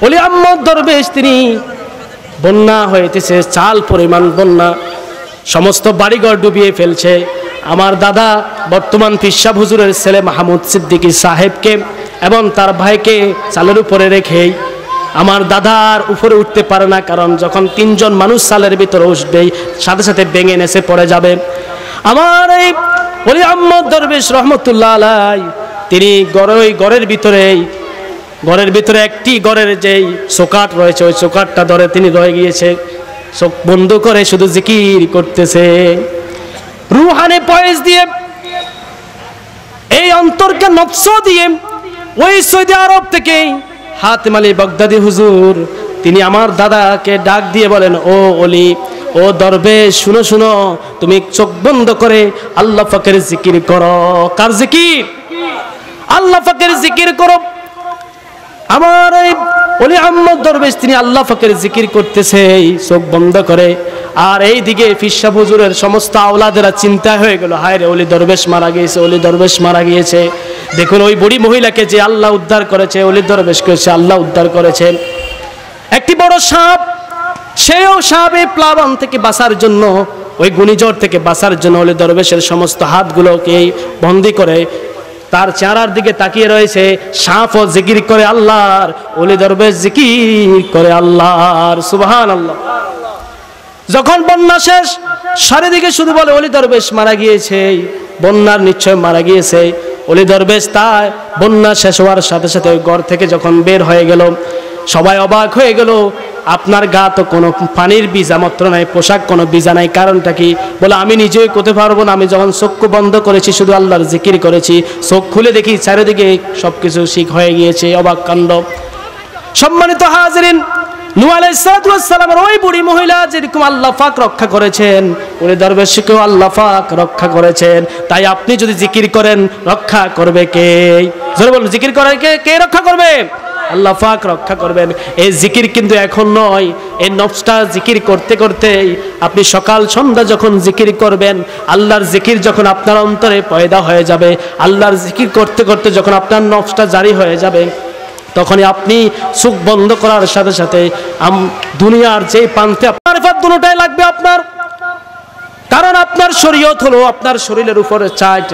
ওলি আহমদ দরবেশ তিনি, বন্যা হয়েছে, চাল পরিমাণ বন্যা, সমস্ত বাড়িঘর ডুবিয়ে ফেলছে। আমার দাদা বর্তমান পীর সাহেব হুজুরের ছেলে মাহমুদ সিদ্দিকী সাহেবকে এবং তার ভাইকে চালের উপরে রেখেই আমার দাদার উপরে উঠতে পারে না, কারণ যখন 3 জন মানুষ চালের ভিতরে উঠবেই সাথে সাথে ভেঙে নেচে পড়ে যাবে। আমার এই ওলি আহমদ দরবেশ রহমতুল্লাহ আলাইহি তিনি ঘরের ভিতরে একটি ঘরের যেই চৌকাঠ রয়েছে ওই চৌকাঠটা ধরে তিনি রয়ে গিয়েছে, চোখ বন্ধ করে শুধু জিকির করতেছে রুহানি পয়েস দিয়ে, এই অন্তরকে নফস দিয়ে। ওই সৌদি আরব থেকে হাতিম আলী বাগদাদী হুজুর তিনি আমার দাদাকে ডাক দিয়ে বলেন, ও ওলি, ও দরবেশ, শুনো শুনো, তুমি চোখ বন্ধ করে আল্লাহ পাকের জিকির করো। কার জিকির? আল্লাহ পাকের জিকির করো। আমার এই ওলি আহমদ দরবেশ তিনি আল্লাহ পাকের জিকির করতেছে চোখ বন্ধ করে। আর এই দিকে পীর সাহেব হুজুরের সমস্ত আওলাদেরা চিন্তা হয়ে গেল, হায় রে, ওলি দরবেশ মারা গিয়েছে, ওলি দরবেশ মারা গিয়েছে। দেখুন ওই বুড়ি মহিলাকে যে আল্লাহ উদ্ধার করেছে, ওলি দরবেশকে সে আল্লাহ উদ্ধার করেছে। একটি বড় সাপ, সেও সাপে প্লাবন থেকে বাঁচার জন্য, ওই ঘূর্ণিঝড় থেকে বাঁচার জন্য ওলি দরবেশের সমস্ত হাতগুলোকে বন্দি করে তার চেহারার দিকে তাকিয়ে রয়েছে। সাপও জিকির করে আল্লাহর, ওলি দরবেশ জিকির করে আল্লাহর। সুবহানাল্লাহ। যখন বন্যা শেষ, চারিদিকে শুধু বলে ওলি দরবেশ মারা গিয়েছে, বন্যার নিশ্চয় মারা গিয়েছে। ওলি দরবেশ তাই বন্যা শেষ হওয়ার সাথে সাথে ওই ঘর থেকে যখন বের হয়ে গেল, সবাই অবাক হয়ে গেল। আপনার গা তো কোনো পানির বীজা মাত্র নাই, পোশাক কোনো বীজা নাই, কারণটা কি? বলে আমি নিজেই করতে পারবো না, আমি যখন চক্ষু বন্ধ করেছি শুধু আল্লাহর জিকির করেছি, চোখ খুলে দেখি চারিদিকে সবকিছু শিখ হয়ে গিয়েছে, অবাক কাণ্ড। সম্মানিত হাজিরিন, নূহ আলাইহিস সালামের ওই বুড়ি মহিলা যেরকম আল্লাহ পাক রক্ষা করেছেন, ওই দরবেশকেও আল্লাহ পাক রক্ষা করেছেন। তাই আপনি যদি জিকির করেন, রক্ষা করবে কে? জোরে বলুন, জিকির করে কে রক্ষা করবে? আল্লাহ পাক রক্ষা করবেন। এই জিকির কিন্তু এখন নয়, এই নফসটা জিকির করতে করতেই আপনি সকাল সন্ধ্যা যখন জিকির করবেন, আল্লাহর জিকির যখন আপনার অন্তরে পয়দা হয়ে যাবে, আল্লাহর জিকির করতে করতে যখন আপনার নফসটা জারি হয়ে যাবে, তখনই আপনি চোখ বন্ধ করার সাথে সাথে দুনিয়ার যে প্রান্তে আপনার দুটোটাই লাগবে আপনার। কারণ আপনার শরীয়ত হলো আপনার শরীরের উপরে চাট,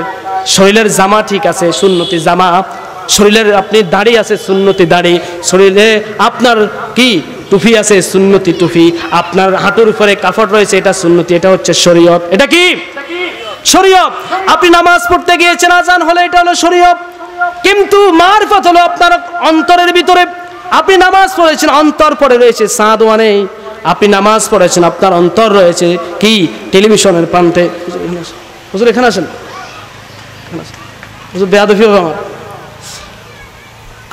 শরীরের জামা ঠিক আছে, সুন্নতি জামা, শরীরের আপনি দাড়ি আছে, সুন্নতি দাড়ি, শরীরে আপনার কি টুপি আছে, সুন্নতি টুপি, আপনার হাঁটুর উপরে কাপড় রয়েছে, এটা সুন্নতি, এটা হচ্ছে শরীয়ত। এটা কি শরীয়ত? আপনি নামাজ পড়তে গিয়েছেন, আজান হলে, এটা হলো শরীয়ত। কিন্তু মারফত হলো আপনার অন্তরের ভিতরে। আপনি নামাজ পড়েছেন, অন্তর পড়ে রয়েছে সাদওয়ানে, আপনি নামাজ পড়েছেন, আপনার অন্তর রয়েছে কি টেলিভিশনের প্রান্তে। হুজুর এখানে আসেন, হুজুর বেয়াদবি হবে আমার।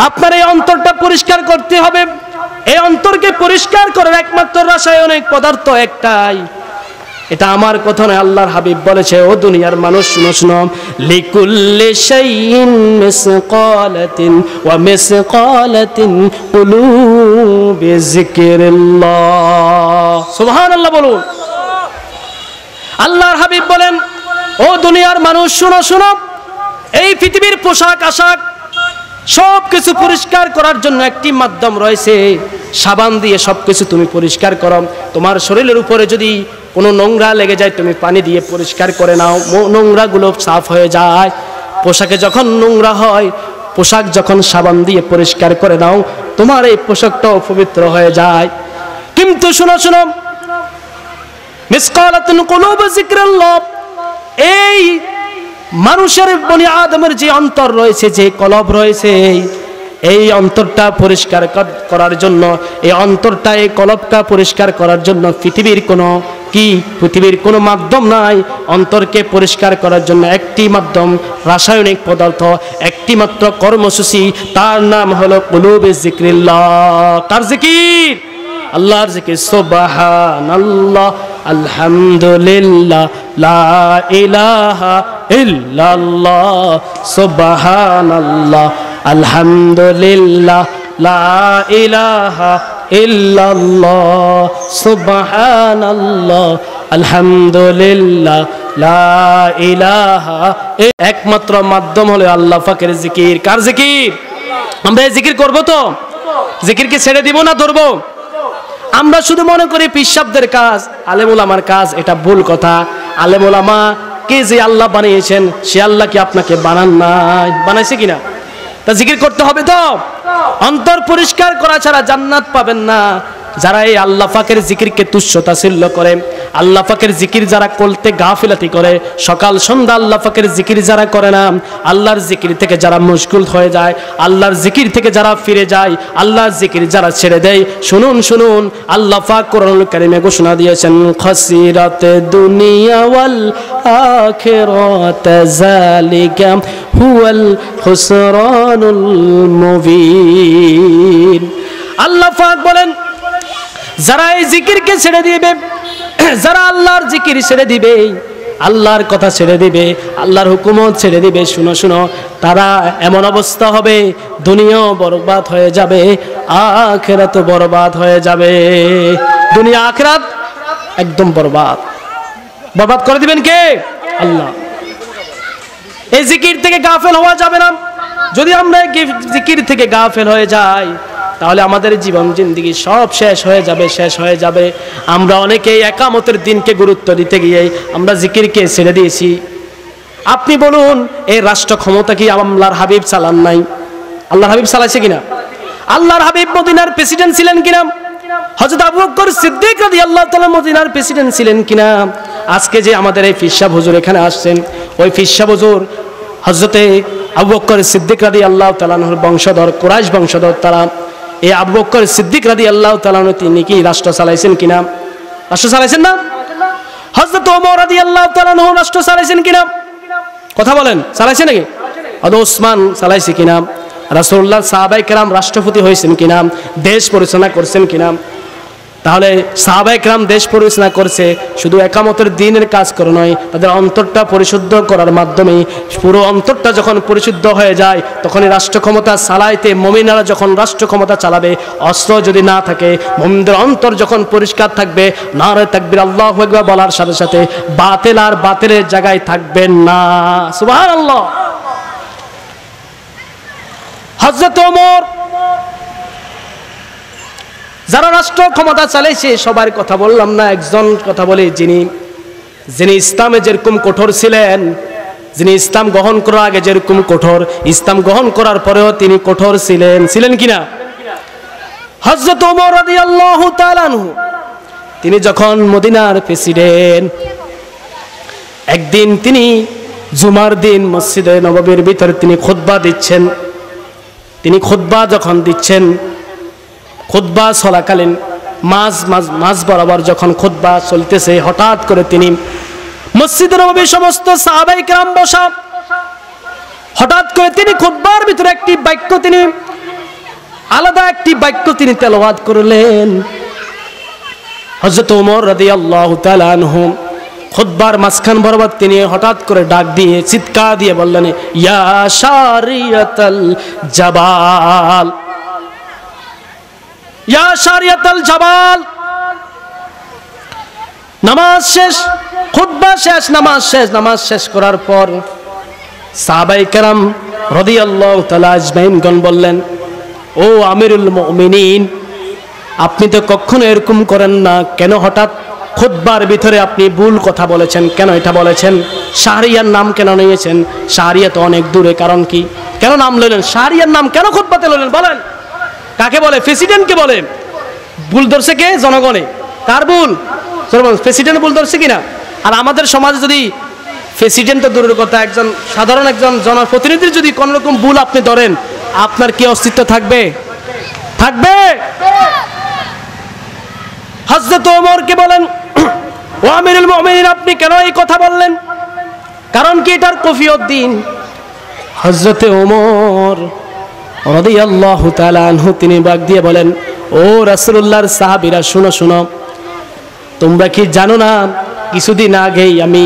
আপনার এই অন্তরটা পরিষ্কার করতে হবে। এই অন্তরকে পরিষ্কার করার একমাত্র রাসায়নিক পদার্থ একটাই, এটা আমার কথা নয়, আল্লাহর হাবিব বলেছে, ও দুনিয়ার মানুষ শুনো শুনো, লিকুল্লি শাইইন মিসকালাতিন ওয়া মিসকালাতিন কুলুবি যিকিরিল্লাহ। সুবহানাল্লাহ বলুন। আল্লাহর হাবিব বলেন, ও দুনিয়ার মানুষ শুনো শুনো, এই পৃথিবীর পোশাক আশাক সবকিছু পরিষ্কার করার জন্য একটি মাধ্যম রয়েছে, সাবান দিয়ে সবকিছু তুমি পরিষ্কার করো। তোমার শরীরের উপরে যদি কোনো নোংরা লেগে যায়, তুমি পানি দিয়ে পরিষ্কার করে নাও, নোংরাগুলো সাফ হয়ে যায়। পোশাকে যখন নোংরা হয়, পোশাক যখন সাবান দিয়ে পরিষ্কার করে নাও, তোমার এই পোশাকটাও পবিত্র হয়ে যায়। কিন্তু শুনো শুনো, মিসকালাতুন কুলুবি যিকরিল্লাহ, এই মানুষের বনি আদমের যে অন্তর রয়েছে, যে কলব রয়েছে, এই অন্তরটা পরিষ্কার করার জন্য, এই অন্তরটা, এই কলবটা পরিষ্কার করার জন্য পৃথিবীর কোনো মাধ্যম নাই। অন্তরকে পরিষ্কার করার জন্য একটি মাধ্যম, রাসায়নিক পদার্থ, একটি মাত্র কর্মসূচি, তার নাম হলো কুলুবি যিকরিল্লাহ। কার জিকির? আল্লাহর জিকির। সুবহানাল্লাহ, আলহামদুলিল্লাহ, লা ইলাহা ইল্লাল্লাহ, সুবহানাল্লাহ, আলহামদুলিল্লাহ, লা ইলাহা ইল্লাল্লাহ, সুবহানাল্লাহ, আলহামদুলিল্লাহ, লা ইলাহা। একমাত্র মাধ্যম হলো আল্লাহ পাকের জিকির। কার জিকির? আমরা এই জিকির করব তো? জিকিরকে ছেড়ে দিব না ধরবো? আমরা শুধু মনে করি পিশাবদের কাজ, আলেম ওলামার কাজ, এটা ভুল কথা। আলেম ওলামা কে যে আল্লাহ বানিয়েছেন, সে আল্লাহ কি আপনাকে বানান নাই? বানাইছে কিনা? তা জিকির করতে হবে তো। অন্তর পরিষ্কার করা ছাড়া জান্নাত পাবেন না। যারা এই আল্লাহ পাকের জিকিরকে তুচ্ছ তাচ্ছিল্য করে, আল্লাহ পাকের জিকির যারা করতে গাফিলাতি করে, সকাল সন্ধ্যা আল্লাহ পাকের জিকির যারা করে না, আল্লাহর জিকির থেকে যারা মুশগুল হয়ে যায়, আল্লাহর জিকির থেকে যারা ফিরে যায়, আল্লাহর জিকির যারা ছেড়ে দেয়, শুনুন শুনুন, আল্লাহ পাক কোরআনুল কারীমে ঘোষণা দিয়েছেন, খাসিরাতে দুনিয়া ওয়াল আখিরাত যালিকা হুয়াল খুসরানুল মুবিন। আল্লাহ পাক বলেন, যারা এই জিকিরকে ছেড়ে দিবে, যারা আল্লাহর জিকির ছেড়ে দিবে, আল্লাহর কথা ছেড়ে দিবে, আল্লাহর হুকুমত ছেড়ে দিবে, শুনো শুনো, তারা এমন অবস্থা হবে, দুনিয়াও বরবাদ হয়ে যাবে, আখিরাতও বরবাদ হয়ে যাবে। দুনিয়া আখিরাত একদম বরবাদ। বরবাদ করে দিবেন কে? আল্লাহ। এই জিকির থেকে গাফেল হওয়া যাবে না। যদি আমরা জিকির থেকে গাফেল হয়ে যাই, তাহলে আমাদের জীবন জিন্দেগি সব শেষ হয়ে যাবে, শেষ হয়ে যাবে। আমরা অনেকেই একামতের দিনকে গুরুত্ব দিতে গিয়ে আমরা জিকিরকে ছেড়ে দিয়েছি। আপনি বলুন, এই রাষ্ট্র ক্ষমতা কি আল্লাহর হাবিব চালান নাই? আল্লাহর হাবিব চালাইছে কিনা? আল্লাহর হাবিব মদিনার প্রেসিডেন্ট ছিলেন কিনা? হযরত আবু বকর সিদ্দিক রাদিয়াল্লাহু তাআলা মদিনার প্রেসিডেন্ট ছিলেন কিনা? আজকে যে আমাদের এই পীর সাহেব হুজুর এখানে আসছেন, ওই পীর সাহেব হুজুর হযরতে আবু বকর সিদ্দিক রাদিয়াল্লাহু তাআলা আনহুর বংশধর, কুরাইশ বংশধর তারা। এই আবু বকর সিদ্দিক রাদিয়াল্লাহু তাআলা আনহু তিনি কি রাষ্ট্র চালাইছেন কিনা? রাষ্ট্র চালাইছেন না? হযরত ওমর রাদিয়াল্লাহু তাআলা আনহু রাষ্ট্র চালাইছেন কিনা? কথা বলেন, চালাইছে নাকি? হযরত ওসমান চালাইছে কিনা? রাসূলুল্লাহ সাহাবায়ে কেরাম রাষ্ট্রপতি হয়েছেন কিনা? দেশ পরিচালনা করছেন কিনা? তাহলে সাহাবায়ে কেরাম দেশ পরিচালনা করছে শুধু একামতের দ্বীনের কাজ করে নয়, তাদের অন্তরটা পরিশুদ্ধ করার মাধ্যমে পুরো অন্তরটা যখন পরিশুদ্ধ হয়ে যায় তখনই রাষ্ট্র ক্ষমতা চালাইতে মুমিনরা যখন রাষ্ট্র ক্ষমতা চালাবে, অস্ত্র যদি না থাকে, মুমিনদের অন্তর যখন পরিষ্কার থাকবে, নারে তাকবীর আল্লাহু আকবার বলার সাথে সাথে বাতিল আর বাতিলের জায়গায় থাকবেন না। সুবহানাল্লাহ। হযরত ওমর যারা রাষ্ট্র ক্ষমতা চালাইছে সবার কথা বললাম না, একজন কথা বলি, যিনি ইসলামে যেরকম কঠোর ছিলেন, যিনি ইসলাম গ্রহণ করার আগে যেরকম কঠোর, ইসলাম গ্রহণ করার পরেও তিনি কঠোর ছিলেন কিনা? হযরত ওমর রাদিয়াল্লাহু তাআলা আনহু তিনি যখন মদিনার প্রেসিডেন্ট, একদিন তিনি জুমার দিন মসজিদে নববীর ভিতরে তিনি খুতবা দিচ্ছেন। তিনি খুতবা যখন দিচ্ছেন, খুতবা চলাকালীন মাঝ বরাবর যখন খুতবা চলতেছে, হঠাৎ করে তিনি মসজিদে নববীর সমস্ত সাহাবায়ে কেরাম বসা, হঠাৎ করে তিনি খুতবার ভিতরে একটি বাক্য, তিনি আলাদা একটি বাক্য তিনি তেলাওয়াত করলেন। হযরত ওমর রাদিয়াল্লাহু তাআলা আনহু খুতবার মাঝখান বরাবর তিনি হঠাৎ করে ডাক দিয়ে চিৎকার দিয়ে বললেন, ইয়া শারিয়াতাল জাবাল, ইয়া শারিয়াতাল জাবাল। নামাজ শেষ, খুতবা শেষ, নামাজ শেষ করার পর সাহাবায়ে কেরাম রাদিয়াল্লাহু তাআলা আজমাইনগণ বললেন, ও আমিরুল মুমিনিন, আপনি তো কখনো এরকম করেন না, কেন হঠাৎ খুতবার ভিতরে আপনি ভুল কথা বলেছেন? কেন এটা বলেছেন? শাহরিয়ার নাম কেন নিয়েছেন? শাহরিয়া তো অনেক দূরে, কারণ কি? কেন নাম লইলেন? শাহরিয়ার নাম কেন খুতবাতে লইলেন? বলেন, কাকে বলে? প্রেসিডেন্টকে বলে। ভুল ধরছে কে? জনগণে। কার ভুল? প্রেসিডেন্ট ভুল ধরছে কিনা? আর আমাদের সমাজে যদি প্রেসিডেন্ট তো দূরের কথা, একজন সাধারণ একজন জনপ্রতিনিধির যদি কোন রকম ভুল আপনি ধরেন, আপনার কি অস্তিত্ব থাকবে? থাকবে? হযরত ওমরকে বলেন, ও আমিরুল মুমিনিন, আপনি কেন এই কথা বললেন? কারণ কি? এটার কফিয়ত দিন। হযরত ওমর রাদিয়াল্লাহু তাআলা আনহু তিনি ডাক দিয়ে বলেন, ও রাসূলুল্লাহর সাহাবীরা, শুনো শুনো, তোমরা কি জানো না কিছুদিন আগেই আমি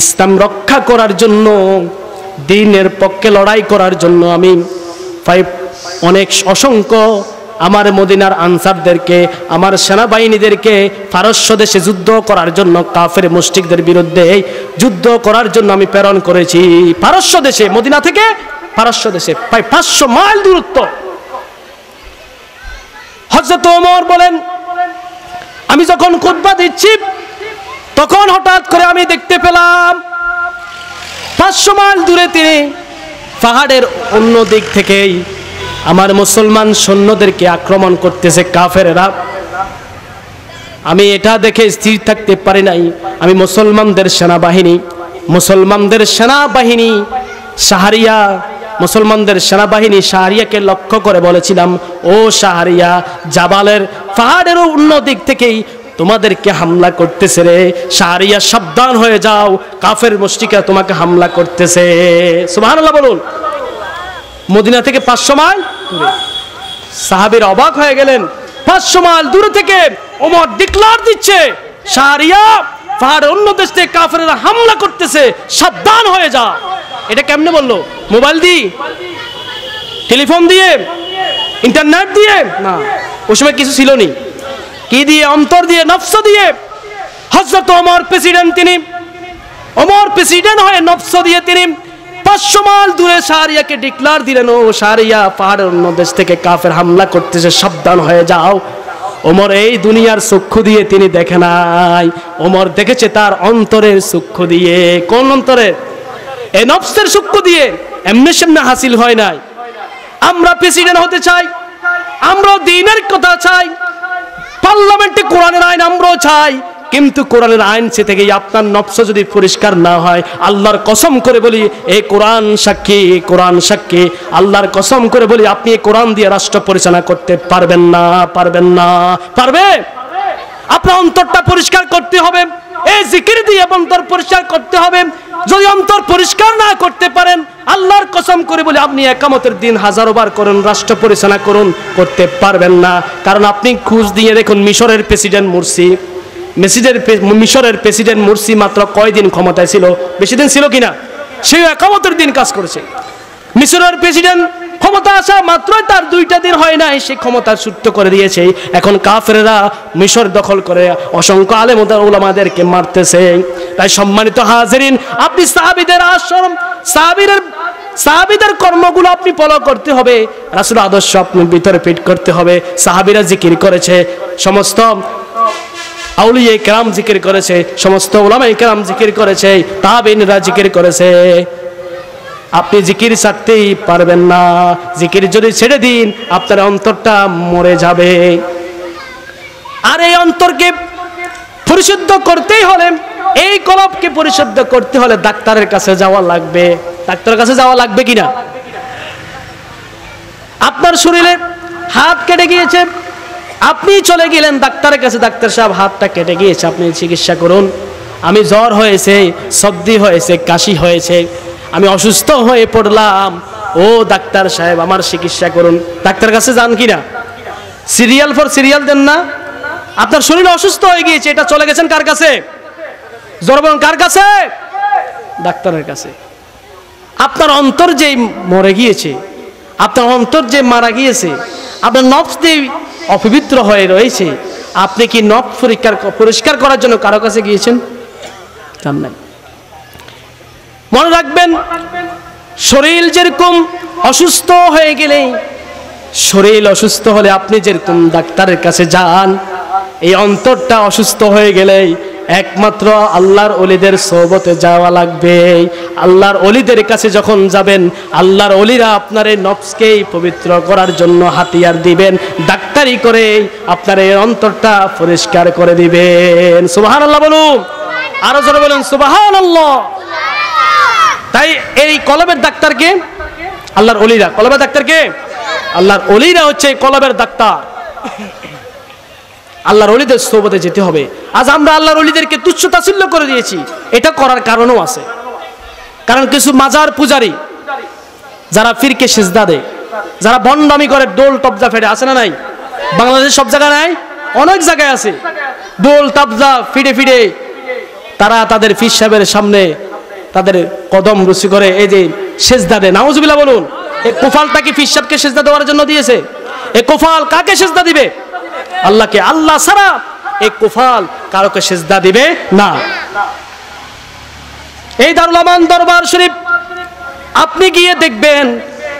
ইসলাম রক্ষা করার জন্য, দ্বীনের পক্ষে লড়াই করার জন্য আমি অসংখ্য আমার মদিনার আনসারদেরকে, আমার সেনাবাহিনীদেরকে পারস্য দেশে যুদ্ধ করার জন্য, কাফের মুশরিকদের বিরুদ্ধে যুদ্ধ করার জন্য আমি প্রেরণ করেছি। পারস্য দেশে, মদিনা থেকে পারস্য দেশে প্রায় 500 মাইল দূরত্ব। হযরত ওমর বলেন, আমি যখন খুতবা দিচ্ছি তখন হঠাৎ করে আমি দেখতে পেলাম 500 মাইল দূরে তিনি পাহাড়ের অন্য দিক থেকেই আমার মুসলমান সৈন্যদেরকে আক্রমণ করতেছে কাফেররা। আমি এটা দেখে স্থির থাকতে পারি নাই। আমি মুসলমানদের সেনাবাহিনী শাহরিয়া, মুসলমানদের সেনাবাহিনী শাহরিয়াকে লক্ষ্য করে বলেছিলাম, ও শাহরিয়া, জাবালের পাহাড়ের অন্য দিক থেকেই তোমাদেরকে হামলা করতেছে রে, শাহরিয়া সাবধান হয়ে যাও, কাফের মুশরিকরা তোমাকে হামলা করতেছে। সুবহানাল্লাহ বলুন। মদিনা থেকে 500 মাইল দূরে। সাহাবীরা অবাক হয়ে গেলেন, 500 মাইল দূরে থেকে ওমর ডিক্লার দিচ্ছে, শাহরিয়া, পাহাড়ের অন্য দেশ থেকে কাফেররা হামলা করতেছে, সাবধান হয়ে যা। এটা কেমনে বললো? মোবাইল দিয়ে, টেলিফোন দিয়ে, ইন্টারনেট দিয়ে? না, ওই সময় কিছু ছিল নি। কি দিয়ে? অন্তর দিয়ে, নফস দিয়ে। হযরত ওমর প্রেসিডেন্ট, তিনি ওমর প্রেসিডেন্ট হয়ে নফস দিয়ে তিনি 500 মাইল দূরে শাহরিয়াকে ডিক্লার দিলেন, ও শাহরিয়া, পাহাড়ের অন্য দেশ থেকে কাফের হামলা করতেছে, সাবধান হয়ে যাও। ওমর এই দুনিয়ার চক্ষু দিয়ে তিনি দেখে নাই, ওমর দেখেছে তার অন্তরের চক্ষু দিয়ে। কোন অন্তরের? এই নফসের চক্ষু দিয়ে। এমনি সামনে হাসিল হয় নাই। আমরা প্রেসিডেন্ট হতে চাই, আমরা দ্বীনের কথা চাই, পার্লামেন্টে কোরআনের আইন আমরাও চাই, কিন্তু কোরআনের আইন থেকে আপনার নফস যদি পরিষ্কার না হয়, আল্লাহর কসম করে বলি, এই কোরআন সাক্ষী, কোরআন সাক্ষী, আল্লাহর কসম করে বলি, আপনি এই কোরআন দিয়ে রাষ্ট্র পরিচালনা করতে পারবেন না, পারবেন না। পারবে? আপনার অন্তরটা পরিষ্কার করতে হবে, এই জিকির দিয়ে অন্তর পরিষ্কার করতে হবে। যদি অন্তর পরিষ্কার না করতে পারেন, আল্লাহর কসম করে বলি, আপনি একামতের দিন হাজারো বার করুন, রাষ্ট্র পরিচালনা করুন, করতে পারবেন না। কারণ আপনি খোঁজ দিয়ে দেখুন, মিশরের প্রেসিডেন্ট মুরসি, মিশরের প্রেসিডেন্ট মুরসি মাত্র কয়দিন ক্ষমতায় ছিল? বেশি দিন ছিল কিনা? সে একামতের দিন কাজ করেছে। মিশরের প্রেসিডেন্ট ক্ষমতা আসা মাত্রই তার 2টা দিন হয় নাই, সে ক্ষমতা চূর্ত করে দিয়েছে। এখন কাফেররা মিশর দখল করে অসংখ্য আলেম ওলামাদেরকে মারতেছে। তাই সম্মানিত হাজিরিন, আপনি সাহাবীদের আশ্রম, সাহাবীদের কর্মগুলো আপনি ফলো করতে হবে, রাসূল আদর্শ আপনি ভিতরে ফিট করতে হবে। সাহাবীরা জিকির করেছে, সমস্ত আউলিয়া কেরাম জিকির করেছে, সমস্ত উলামা কেরাম জিকির করেছে, তাবেঈনরা জিকির করেছে। আপনি জিকির ছাড়তেই পারবেন না। জিকির যদি ছেড়ে দিন, আপনার অন্তরটা মরে যাবে। আর এই অন্তরকে পরিশুদ্ধ করতেই হলে, এই কলবকে পরিশুদ্ধ করতে হলে ডাক্তারের কাছে যাওয়া লাগবে। ডাক্তারের কাছে যাওয়া লাগবে কিনা? আপনার শরীরে হাত কেটে গিয়েছে, আপনি চলে গেলেন ডাক্তারের কাছে, ডাক্তার সাহেব হাতটা কেটে গিয়েছে, আপনি চিকিৎসা করুন। আমি জ্বর হয়েছে, সর্দি হয়েছে, কাশি হয়েছে, আমি অসুস্থ হয়ে পড়লাম, ও ডাক্তার সাহেব আমার চিকিৎসা করুন। ডাক্তার কাছে যান কিনা? সিরিয়াল ফর সিরিয়াল দেন না? আপনার শরীর অসুস্থ হয়ে গিয়েছে, এটা চলে গেছেন কার কাছে? জরবন কার কাছে? ডাক্তারের কাছে। আপনার অন্তর যে মরে গিয়েছে, আপনার অন্তর যে মারা গিয়েছে, আপনার নফস যে অপবিত্র হয়ে রয়েছে, আপনি কি নফস পরিষ্কার করার জন্য কারো কাছে গিয়েছেন? জান নাই। মনে রাখবেন, শরীর যেরকম অসুস্থ হয়ে গেলে, শরীর অসুস্থ হলে আপনি যেরকম ডাক্তারের কাছে যান, এই অন্তরটা অসুস্থ হয়ে গেলে একমাত্র আল্লাহর ওলিদের সোহবতে যাওয়া লাগবে। আল্লাহর ওলিদের কাছে যখন যাবেন, আল্লাহর ওলিরা আপনার এই নফসকেই পবিত্র করার জন্য হাতিয়ার দিবেন, ডাক্তারি করে আপনার এই অন্তরটা পরিষ্কার করে দিবেন। সুবহানাল্লাহ বলুন, আরো জোরে বলুন সুবহানাল্লাহ। তাই এই কলবের ডাক্তারকে আল্লাহর ওলিরা, কলবের ডাক্তারকে আল্লাহর ওলিরা হচ্ছে কলবের ডাক্তার। আল্লাহর ওলিদের সোহবতে যেতে হবে। আজ আমরা আল্লাহর ওলিদেরকে তুচ্ছ তাচ্ছিল্য করে দিয়েছি, এটা করার কারণও আছে। কারণ কিছু মাজার পূজারী যারা ফিরকে সিজদা দেয়, যারা ভণ্ডামি করে, ডোল তবজা ফেটে, আছে না নাই? বাংলাদেশের সব জায়গায় নাই, অনেক জায়গায় আছে। ডোল তবজা ফিটে ফিটে তারা তাদের পীর সাহেবের সামনে তাদের কদম রুচি করে এই যে সিজদা দেয়। নাউজুবিল্লাহ বলুন। এই কোফালটা কি পীর সাহেবকে সিজদা দেওয়ার জন্য দিয়েছে? এই কোফাল কাকে সিজদা দিবে? আল্লাহকে। আল্লাহ ছাড়া এই কুফাল কারোকে সিজদা দিবে না। এই দারুল আমান দরবার শরীফ আপনি গিয়ে দেখবেন,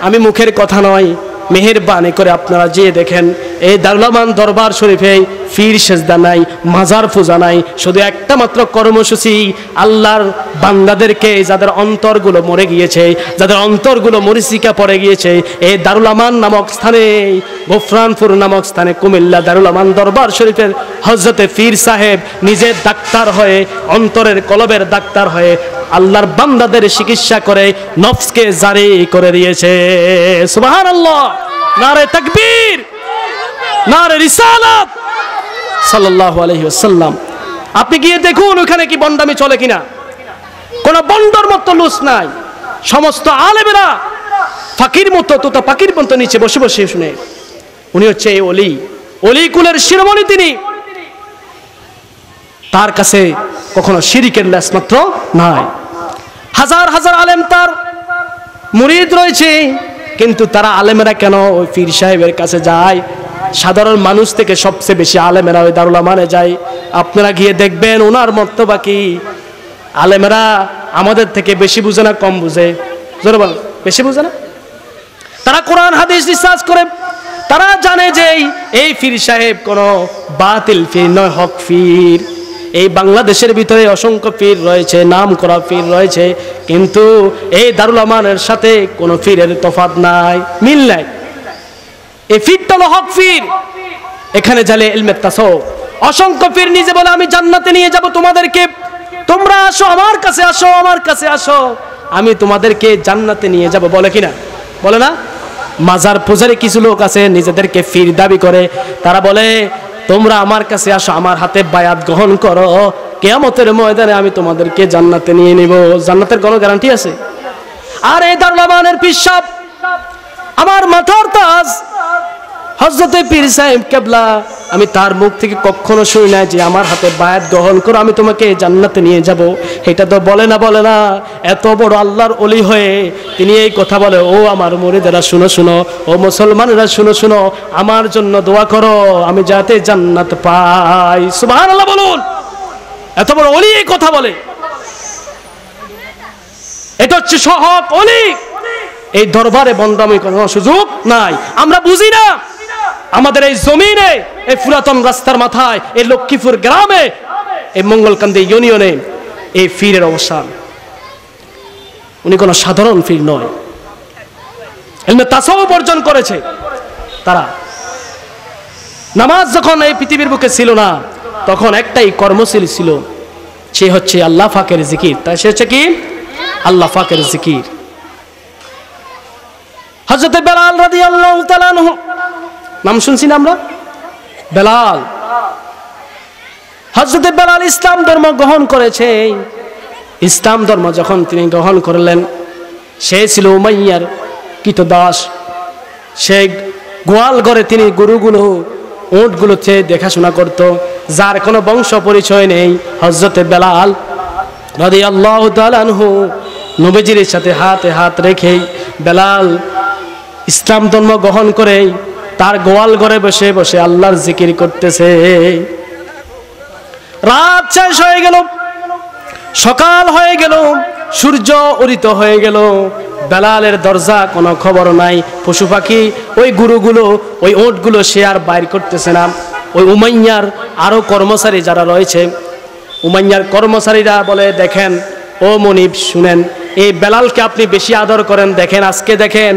আমি মুখের কথা নয়, মেহেরবানি করে আপনারা যেয়ে দেখেন, এই দারুল আমান দরবার শরীফে ফির সিজদা নাই, মাজার পূজা নাই, শুধু একটা মাত্র কর্মসূচি, আল্লাহর বান্দাদেরকে যাদের অন্তরগুলো মরে গিয়েছে, যাদের অন্তরগুলো মরিচিকা পড়ে গিয়েছে, এই দারুল আমান নামক স্থানে, গোফরানপুর নামক স্থানে, কুমিল্লা দারুল আমান দরবার শরীফের হযরতে পীর সাহেব নিজে ডাক্তার হয়ে, অন্তরের কলবের ডাক্তার হয়ে আল্লাহর বান্দাদের চিকিৎসা করে নফসকে জারি করে দিয়েছে। সুবহানাল্লাহ, নারে তাকবীর, নারে রিসালাত সাল্লাল্লাহু আলাইহি ওয়াসাল্লাম। আপনি গিয়ে দেখুন ওখানে কি বন্ডামি চলে কিনা। কোন বন্ডর মতো লুস নাই, সমস্ত আলেমেরা ফাকির মতো, তোতা পাখির মতো নিচে বসে বসে শুনে। উনি হচ্ছে এই ওলি, ওলি কুলের শিরোমণি তিনি। তার কাছে কখনো শিরিকের লেশ মাত্র নাই। হাজার হাজার আলেম তার মুরিদ রয়েছে, কিন্তু তারা আলেমেরা কেন ওই পীর সাহেবের কাছে যায়? সাধারণ মানুষ থেকে সবচেয়ে বেশি আলেমেরা ওই দারুল আমানে যায়। আপনারা গিয়ে দেখবেন ওনার মর্তবা কি। আলেমেরা আমাদের থেকে বেশি বুঝে না কম বুঝে? জোরে বলেন, বেশি বুঝে না? তারা কোরআন হাদিস রিসার্চ করে, তারা জানে যে এই পীর সাহেব কোনো বাতিল পীর নয়, হক পীর। এই বাংলাদেশের ভিতরে অসংখ্য পীর রয়েছে, নাম করা পীর রয়েছে, কিন্তু এই দারুল আমানের সাথে কোনো পীরের তফাৎ নাই, মিল নাই। এই পীরটা হলো হক পীর। এখানে জালে ইলমে তাসাউফ, অসংখ্য পীর নিজে বলে আমি জান্নাতে নিয়ে যাব তোমাদেরকে, তোমরা আসো আমার কাছে, আসো আমার কাছে আসো, আমি তোমাদেরকে জান্নাতে নিয়ে যাব। বলে কিনা? বলে না? মাজার পূজারী কিছু লোক আছে নিজেদেরকে পীর দাবি করে, তারা বলে তোমরা আমার কাছে আসো, আমার হাতে বায়াত গ্রহণ করো, কিয়ামতের ময়দানে আমি তোমাদেরকে জান্নাতে নিয়ে নিব। জান্নাতের কোনো গ্যারান্টি আছে? আর এই দারুল আমানের পীর সাহেব, আমার মাথার তাজ হযরতে পীর সাহেব কেবলা, আমি তার মুখ থেকে কখনো শুনি না যে আমার হাতে বায়াত গ্রহণ করো, আমি তোমাকে জান্নাতে নিয়ে যাব। এটা তো বলে না, বলে না। এত বড় আল্লাহর ওলি হয়ে তিনি এই কথা বলে, ও আমার মুরিদেরা শুনো শুনো, ও মুসলমানেরা শুনো শুনো, আমার জন্য দোয়া করো আমি যাতে জান্নাত পাই। সুবহানাল্লাহ বলুন। এত বড় ওলি এই কথা বলে, এটা হচ্ছে সহক ওলি। এই দরবারে বন্দামি করার সুযোগ নাই। আমরা বুঝি না আমাদের এই জমিনে, এই পুরাতন রাস্তার মাথায়, এই লক্ষ্মীপুর গ্রামে, এই মঙ্গলকান্দি ইউনিয়নে এই পীরের অবস্থান। উনি কোনো সাধারণ পীর নয়, ইলমে তাসাউফ অর্জন করেছে তারা। নামাজ যখন এই পৃথিবীর বুকে ছিল না, তখন একটাই কর্মশীল ছিল, সে হচ্ছে আল্লাহ পাকের জিকির। তাই সে হচ্ছে কি? আল্লাহ পাকের জিকির। হযরত বেলাল রাদিয়াল্লাহু তাআলা আনহু, নাম শুনছি না আমরা? বেলাল। হযরত বেলাল ইসলাম ধর্ম গ্রহণ করেছে। ইসলাম ধর্ম যখন তিনি গ্রহণ করলেন, সে ছিল উমাইয়ার কৃতদাস। সে গোয়াল ঘরে তিনি গরুগুলো, উটগুলোতে দেখাশোনা করত, যার কোনো বংশ পরিচয় নেই। হযরত বেলাল রাদিয়াল্লাহু তাআলা আনহু নবীজির সাথে হাতে হাত রেখে বেলাল ইসলাম ধর্ম গ্রহণ করে তার গোয়াল ঘরে বসে বসে আল্লাহর জিকির করতেছে। রাত শেষ হয়ে গেল, সকাল হয়ে গেল, সূর্য উদিত হয়ে গেল। বেলালের দরজা কোনো খবর নাই। পশু পাখি, ওই গরুগুলো, ওই উটগুলো সে আর বাইর করতেছে না। ওই উমাইয়ার আরো কর্মচারী যারা রয়েছে, উমাইয়ার কর্মচারীরা বলে, দেখেন ও মনিব শুনেন, এই বেলালকে আপনি বেশি আদর করেন, দেখেন আজকে দেখেন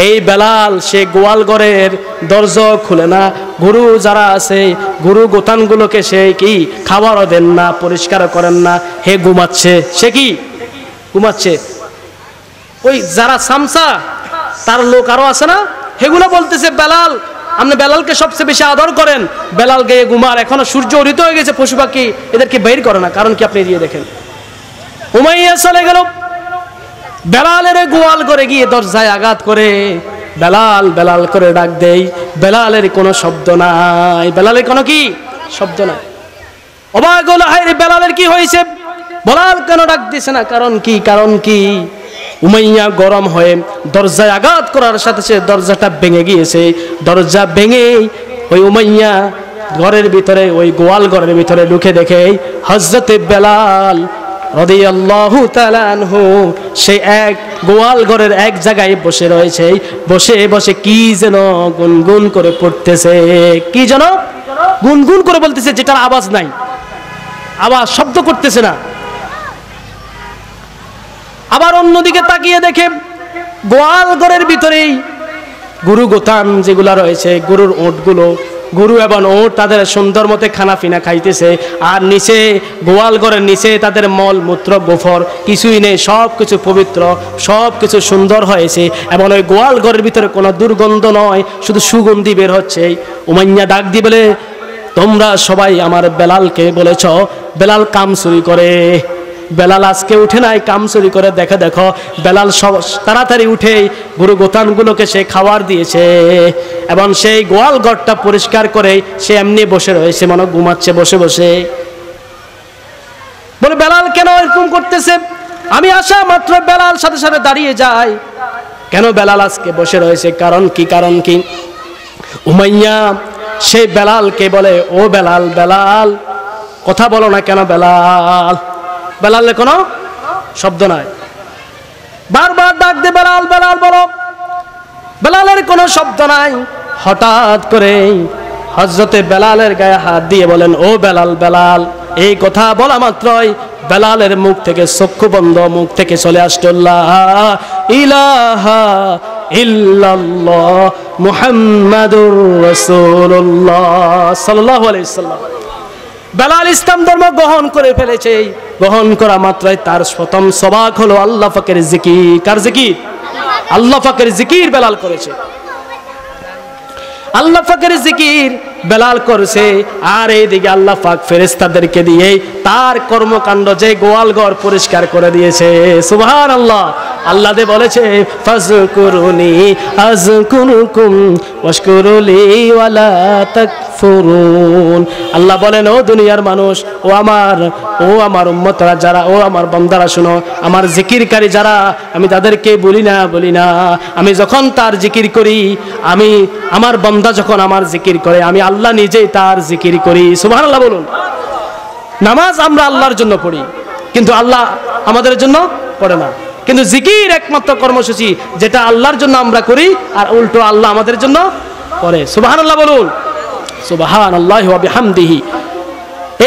এই বেলাল সে গোয়াল ঘরের দরজা খুলে না, গরু যারা আছে গরু গোতানগুলোকে সে কি খাবারও দেন না, পরিষ্কার করেন না, হে ঘুমাচ্ছে। সে কি ঘুমাচ্ছে? ওই যারা সামসা তার লোক আরো আছে না, সেগুলো বলতেছে বেলাল, আপনি বেলালকে সবচেয়ে বেশি আদর করেন, বেলাল গিয়ে ঘুমার, এখনো সূর্য উদিত হয়ে গেছে, পশু পাখি এদেরকে বের করে না, কারণ কি আপনি দিয়ে দেখেন। উমাইয়া চলে গেল, বেলালের গোয়াল করে গিয়ে দরজায় আঘাত করে বেলাল বেলাল করে ডাক দেই, বেলালের কোনো শব্দ নাই, বেলালের কোনো কি শব্দ নাই। অবাক হলো, হায় রে বেলালের কি হয়েছে, বেলাল কেন ডাক দিছে না, কারণ কি, কারণ কি? উমাইয়া গরম হয়ে দরজায় আঘাত করার সাথে সাথে দরজাটা ভেঙে গিয়েছে। দরজা ভেঙে ওই উমাইয়া ঘরের ভিতরে, ওই গোয়াল ঘরের ভিতরে ঢুকে দেখে হযরতে বেলাল রাদিয়াল্লাহু তাআলা আনহু সে এক গোয়াল ঘরের এক জায়গায় বসে রয়েছে, বসে বসে কি যেন গুনগুন করে পড়তেছে। কি যেন গুনগুন করে বলতেছে, যেটার আওয়াজ নাই, আওয়াজ শব্দ করতেছে না। আবার অন্যদিকে তাকিয়ে দেখে গোয়াল ঘরের ভিতরেই গরু গোতান যেগুলা রয়েছে, গরুর ওঁটগুলো, গরু এবং ওঁট তাদের সুন্দর মতে খানা পিনা খাইতেছে, আর নিচে গোয়াল ঘরের নিচে তাদের মল মূত্র গোফর কিছুই নেই, সব কিছু পবিত্র, সব কিছু সুন্দর হয়েছে, এবং ওই গোয়াল ঘরের ভিতরে কোনো দুর্গন্ধ নয়, শুধু সুগন্ধি বের হচ্ছে। উমাইয়া ডাক দি বলে, তোমরা সবাই আমার বেলালকে বলেছ বেলাল কাম চুরি করে, বেলাল আজকে উঠে নাই, কাম চুরি করে, দেখো দেখো বেলাল সব তাড়াতাড়ি উঠে গরু গোতানগুলোকে সে খাবার দিয়েছে, এবং সেই গোয়াল ঘরটা পরিষ্কার করে সে এমনি বসে রয়েছে, মনে ঘুমাচ্ছে বসে বসে। বলে বেলাল কেন এরকম করতেছে? আমি আসা মাত্র বেলাল সাথে সাথে দাঁড়িয়ে যায়, কেন বেলাল আজকে বসে রয়েছে, কারণ কি, কারণ কি? উমাইয়া সেই বেলালকে বলে, ও বেলাল, বেলাল কথা বলো না কেন বেলাল? বেলালের কোনো শব্দ নাই, বারবার ডাক দে বেলাল, বেলাল বলো, বেলালের কোনো শব্দ নাই। হঠাৎ করে হযরতে বেলালের গায়ে হাত দিয়ে বলেন, ও বেলাল, বেলাল। এই কথা বলা মাত্রই বেলালের মুখ থেকে চক্ষু বন্ধ, মুখ থেকে চলে আসতো লা ইলাহা ইল্লাল্লাহ মুহাম্মাদুর রাসূলুল্লাহ সাল্লাল্লাহু আলাইহি ওয়াসাল্লাম। বেলাল ইসলাম ধর্ম গ্রহণ করে ফেলেছে। গ্রহণ করা মাত্রই তার প্রথম সবাক হলো আল্লাহ পাকের জিকির। কার জিকির? আল্লাহ পাকের জিকির বেলাল করেছে। আল্লাহ পাকের জিকির বেলাল করেছে। আর এইদিকে আল্লাহ পাক ফেরেশতাদেরকে দিয়ে তার কর্মকাণ্ড যে গোয়ালঘর পরিষ্কার করে দিয়েছে। সুবহানাল্লাহ। আল্লাহ দে বলেছে ফাজকুরুনি আযকুরুকুম ওয়াশকুরুলি ওয়ালা তাকফুরুন। আল্লাহ বলেন, ও দুনিয়ার মানুষ, ও আমার উম্মতরা যারা, ও আমার বান্দারা শুনো, আমার জিকিরকারী যারা, আমি তাদেরকে বলি না, আমি যখন তার জিকির করি, আমি আমার বান্দা যখন আমার জিকির করে, আমি আল্লাহ নিজেই তার জিকির করি। সুবহানাল্লাহ বলুন। নামাজ আমরা আল্লাহর জন্য পড়ি, কিন্তু আল্লাহ আমাদের জন্য পড়ে না। কিন্তু জিকির একমাত্র কর্মসূচি যেটা আল্লাহর জন্য আমরা করি, আর উল্টো আল্লাহ আমাদের জন্য করে। সুবহানাল্লাহ বলুন। সুবহানাল্লাহি ওয়া বিহামদিহি।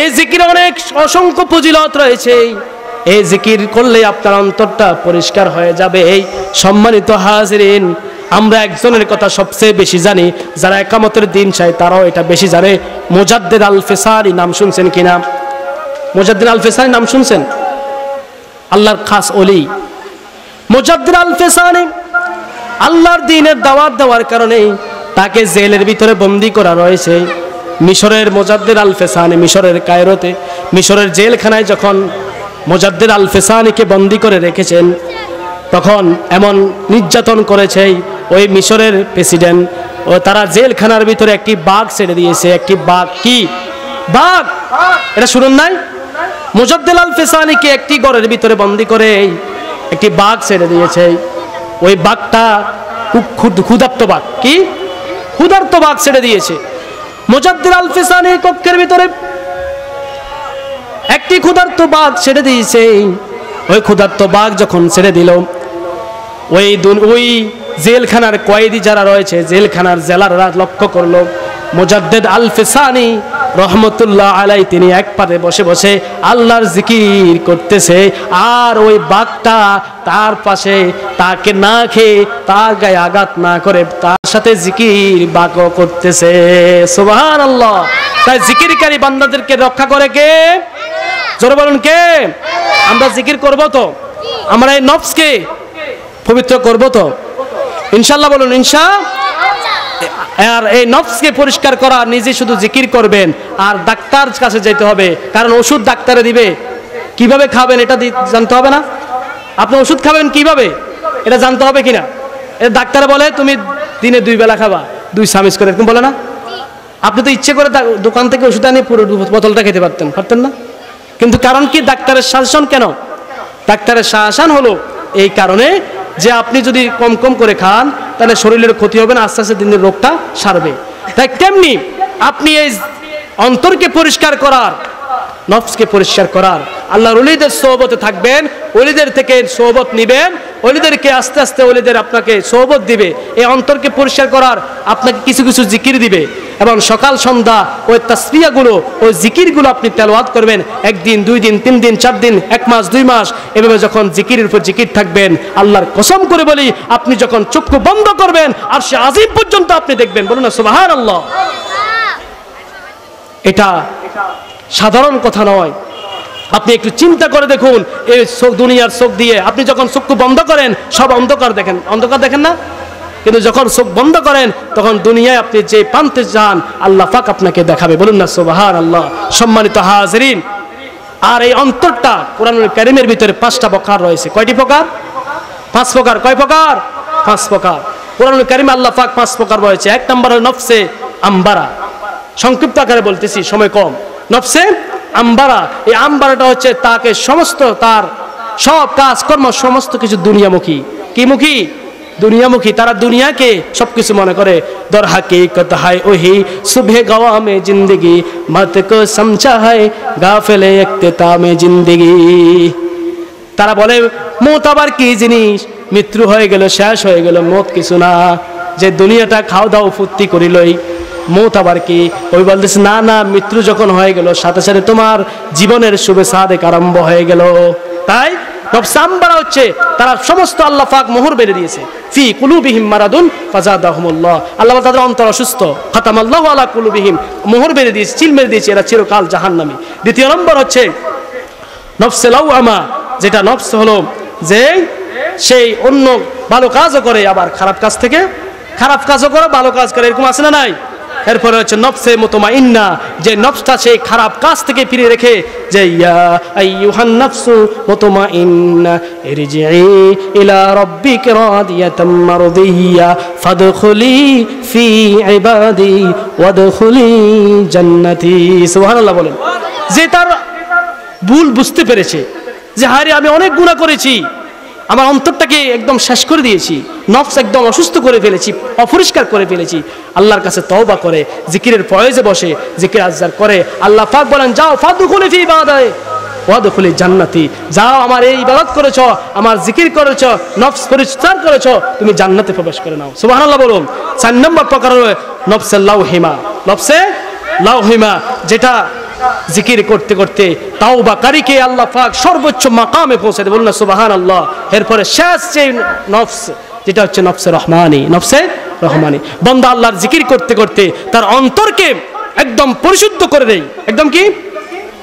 এই জিকিরে অনেক অসংখ্য ফজিলত রয়েছে। এই জিকির করলে আপনার অন্তরটা পরিষ্কার হয়ে যাবে। এই সম্মানিত হাজিরিন, আমরা একজনের কথা সবচেয়ে বেশি জানি, যারা একামতের দিন চায় তারাও এটা বেশি জানে। মুজাদ্দিদ আল ফিসারি নাম শুনছেন কিনা? মুজাদ্দিদ আল ফিসারি নাম শুনছেন? আল্লাহর খাস ওলি মুজাদ্দিদ আল ফিসারি। আল্লাহর দ্বীনের দাওয়াত দেওয়ার কারণে তাকে জেলের ভিতরে বন্দী করা রয়েছে। মিশরের মুজাদ্দিদ আল ফিসানি মিশরের কায়রোতে, মিশরের জেলখানায় যখন মুজাদ্দিদ আল ফিসানিকে বন্দী করে রেখেছেন, তখন এমন নির্যাতন করেছে ওই মিশরের প্রেসিডেন্ট, ও তারা জেলখানার ভিতরে একটি বাঘ ছেড়ে দিয়েছে। একটি বাঘ, কি বাঘ? এটা শুনুন নাই? মুজাদ্দিদ আল ফিসানিকে একটি ঘরের ভিতরে বন্দী করে একটি বাঘ ছেড়ে দিয়েছে। ওই বাঘটা ক্ষুধার্ত বাঘ, কি ক্ষুধার্ত বাঘ ছেড়ে দিয়েছে। মুজাদ্দিদ আল ফিসানির কক্ষের ভিতরে একটি ক্ষুধার্ত বাঘ ছেড়ে দিয়েছে। ওই ক্ষুধার্ত বাঘ যখন ছেড়ে দিল, ওই জেলখানার কয়েদি যারা রয়েছে, জেলখানার জেলাররা লক্ষ্য করলো মুজাদ্দিদ আল ফিসানি রহমতুল্লাহ আলাই তিনি এক পারে বসে বসে আল্লাহর জিকির করতেছে, আর ওই বাঘটা তার পাশে তাকে না খেয়ে, তার গায়ে আঘাত না করে তার সাথে জিকির বাঘও করতেছে। সুবহানাল্লাহ। তাই জিকিরকারী বান্দাদেরকে রক্ষা করে কে? জোরে বলুন কে? আমরা জিকির করব তো? আমরা এই নফসকে পবিত্র করব তো? ইনশাআল্লাহ বলুন ইনশাআল্লাহ। আর এই নফসকে পরিষ্কার করা, নিজে শুধু জিকির করবেন, আর ডাক্তার কাছে যেতে হবে, কারণ ওষুধ ডাক্তারে দিবে, কিভাবে খাবেন এটা জানতে হবে না? আপনি ওষুধ খাবেন কিভাবে এটা জানতে হবে কিনা? এটা ডাক্তারে বলে তুমি দিনে 2 বেলা খাবা, 2 চামচ করে, এরকম বলে না? আপনি তো ইচ্ছে করে দোকান থেকে ওষুধ আনিয়ে পুরো বোতলটা খেতে পারতেন না? কিন্তু কারণ কি? ডাক্তারের সাজেশন। কেন ডাক্তারের সাজেশন? হলো এই কারণে যে আপনি যদি কম কম করে খান তাহলে শরীরের ক্ষতি হবে না, আস্তে আস্তে দিনের রোগটা সারবে। তাই তেমনি আপনি এই অন্তরকে পরিষ্কার করার, নফসকে পরিষ্কার করার, আল্লাহর ওলিদের সোহবতে থাকবেন, ওলিদের থেকে সোহবত নিবেন, ওলিদেরকে আস্তে আস্তে ওলিদের আপনাকে সোহবত দিবে। এই অন্তরকে পরিষ্কার করার আপনাকে কিছু কিছু জিকির দিবে, এবং সকাল সন্ধ্যা ওই তাসবিহগুলো, ওই জিকিরগুলো আপনি তেলাওয়াত করবেন। 1 দিন 2 দিন 3 দিন 4 দিন 1 মাস 2 মাস এভাবে যখন জিকিরের উপর জিকির থাকবেন, আল্লাহর কসম করে বলি, আপনি যখন চক্ষু বন্ধ করবেন আরশে আজিম পর্যন্ত আপনি দেখবেন। বলুন না সুবহানাল্লাহ। এটা সাধারণ কথা নয়। আপনি একটু চিন্তা করে দেখুন, এই দুনিয়ার চোখ দিয়ে আপনি যখন চক্ষু বন্ধ করেন সব অন্ধকার দেখেন, অন্ধকার দেখেন না? কিন্তু যখন চোখ বন্ধ করেন তখন দুনিয়ায় আপনি যে প্রান্তে যান আল্লাহ পাক আপনাকে দেখাবে। বলুন না সুবহানাল্লাহ। সম্মানিত হাজিরিন, আর এই অন্তরটা কোরআনুল কারীমের ভিতরে 5টা প্রকার রয়েছে। কয়টি প্রকার? 5 প্রকার। কয় প্রকার? 5 প্রকার। কোরআনুল কারীমে আল্লাহ পাক 5 প্রকার রয়েছে। 1 নম্বর হলো নফসে আম্বারা। সংক্ষিপ্ত আকারে বলতেছি, সময় কম। নফসে আম্বারা, এই আম্বারাটা হচ্ছে তাকে সমস্ত তার সব কাজকর্ম সমস্ত কিছু দুনিয়ামুখী। কি মুখী? দুনিয়ামুখী। তারা দুনিয়াকে সবকিছু মনে করে। দর হাকিকত হায় ওহি সুবহে গওয়া মে জিন্দগি, মত কো সমঝা হায় গাফিলে ইক্তিতামে জিন্দগি। তারা বলে মত আবার কি জিনিস? মৃত্যু হয়ে গেল, শেষ হয়ে গেল, মত কিছু না। যে দুনিয়াটা খাও দাও ফুর্তি করিলই, মত আবার কি? ওই বলতেছে না না, মৃত্যু যখন হয়ে গেল সাথে সাথে তোমার জীবনের শুভে সাদেক আরম্ভ হয়ে গেল। তাই নফস আম্মারা হচ্ছে তারা সমস্ত আল্লাহ পাক মোহর বেঁধে দিয়েছে। ফি কুলুবিহিম মারাদুন ফাজাদাহুমুল্লাহ, আল্লাহ তাদের অন্তর অসুস্থ, খাতামাল্লাহু আলা কুলুবিহিম, মোহর বেঁধে দিয়েছে, চিল মেরে দিয়েছে, এরা চিরকাল জাহান্নামী। দ্বিতীয় নম্বর হচ্ছে নফসে লাওয়ামা, যেটা নফস হলো যে সেই অন্য ভালো কাজও করে আবার খারাপ কাজ থেকে খারাপ কাজও করে ভালো কাজ করে, এরকম আছে না নাই? এরপরে হচ্ছে নফসে মুতমাইন্না, যে নফসটা সেই খারাপ কাজ থেকে ফিরে রেখে যে ইয়া আইয়ুহান নাফসু মুতমাইন্না ইরজিই ইলা রাব্বিকা রাদিয়াতাম মারদিয়্যা ফাদখুলি ফি ইবাদি ওয়াদখুলি জান্নাতি। সুবহানাল্লাহ বলেন। যে তার ভুল বুঝতে পেরেছে যে হায়রে আমি অনেক গুনাহ করেছি, আমার অন্তরটাকে একদম শেষ করে দিয়েছি, নফস একদম অসুস্থ করে ফেলেছি, অপরিষ্কার করে ফেলেছি, আল্লাহর কাছে তওবা করে জিকিরের ফয়েজে বসে জিকির আজকার করে, আল্লাহ পাক বলেন যাও ফাদখুলি ফি ইবাদি ওয়াদখুলি জান্নাতি, যাও আমার এই ইবাদত করেছো, আমার জিকির করেছো, নফস পরিষ্কার করেছো, তুমি জান্নাতে প্রবেশ করে নাও। সুবহানাল্লাহ বলুন। 4 নম্বর প্রকার হলো নফসে লাওহিমা, নফসে লাওহিমা, যেটা জিকির করতে করতে তাওবাকারীকে আল্লাহ পাক সর্বোচ্চ মাকামে পৌঁছে দেন। বলুন না সুবহানাল্লাহ। এরপরে শেষ যে নফস, যেটা হচ্ছে নফসে রহমানি, নফসে রহমানি, বান্দা আল্লাহর জিকির করতে করতে তার অন্তরকে একদম পরিশুদ্ধ করে দেয়। একদম কি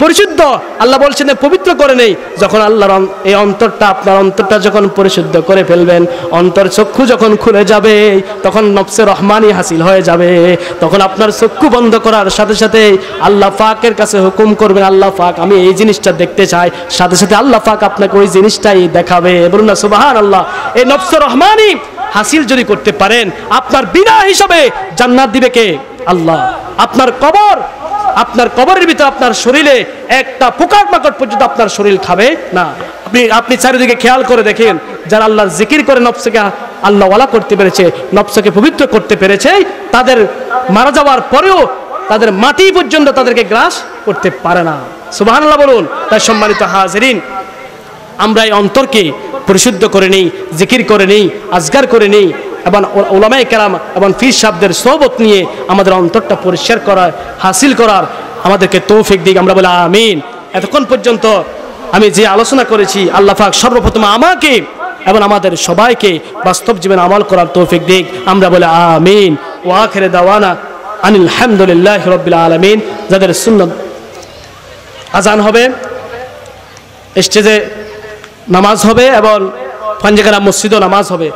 পরিশুদ্ধ, আল্লাহ বলছেন পবিত্র করে নেই। যখন আল্লাহর এই অন্তরটা, আপনার অন্তরটা যখন পরিশুদ্ধ করে ফেলবেন, অন্তর চক্ষু যখন খুলে যাবে, তখন নফসে রহমানি হাসিল হয়ে যাবে। তখন আপনার চক্ষু বন্ধ করার সাথে সাথে আল্লাহ পাকের কাছে হুকুম করবেন, আল্লাহ পাক আমি এই জিনিসটা দেখতে চাই, সাথে সাথে আল্লাহ পাক আপনাকে ওই জিনিসটাই দেখাবে। বলুন না সুবহানাল্লাহ। এই নফসে রহমানি হাসিল যদি করতে পারেন, আপনার বিনা হিসাবে জান্নাত দিবে কে? আল্লাহ। আপনার কবরের ভিতরে আপনার শরীরে একটা পোকার মাকড় পর্যন্ত আপনার শরীর খাবে না। আপনি চারিদিকে খেয়াল করে দেখেন, যারা আল্লাহর জিকির করে নফসকে আল্লাহওয়ালা করতে পেরেছে, নফসকে পবিত্র করতে পেরেছে, তাদের মারা যাওয়ার পরেও তাদের মাটি পর্যন্ত তাদেরকে গ্রাস করতে পারে না। সুবহানাল্লাহ বলুন। তাই সম্মানিত হাজিরিন, আমরা এই অন্তরকে পরিশুদ্ধ করে নেই, জিকির করে নেই, আজগার করে নেই, এবং উলামায়ে কেরাম এবং পীর সাহেবদের সোহবত নিয়ে আমাদের অন্তরটা পরিষ্কার করার, হাসিল করার আমাদেরকে তৌফিক দিক। আমরা বলি আমিন। এতক্ষণ পর্যন্ত আমি যে আলোচনা করেছি, আল্লাহ পাক সর্বপ্রথম আমাকে এবং আমাদের সবাইকে বাস্তব জীবনে আমল করার তৌফিক দিক। আমরা বলি আমিন। ওয়া আখিরু দাওয়ানা আনিল হামদুলিল্লাহি রাব্বিল আলামিন। যাদের সুন্নাত আজান হবে, স্টেজে নামাজ হবে এবং পাঞ্জেগারা মসজিদও নামাজ হবে।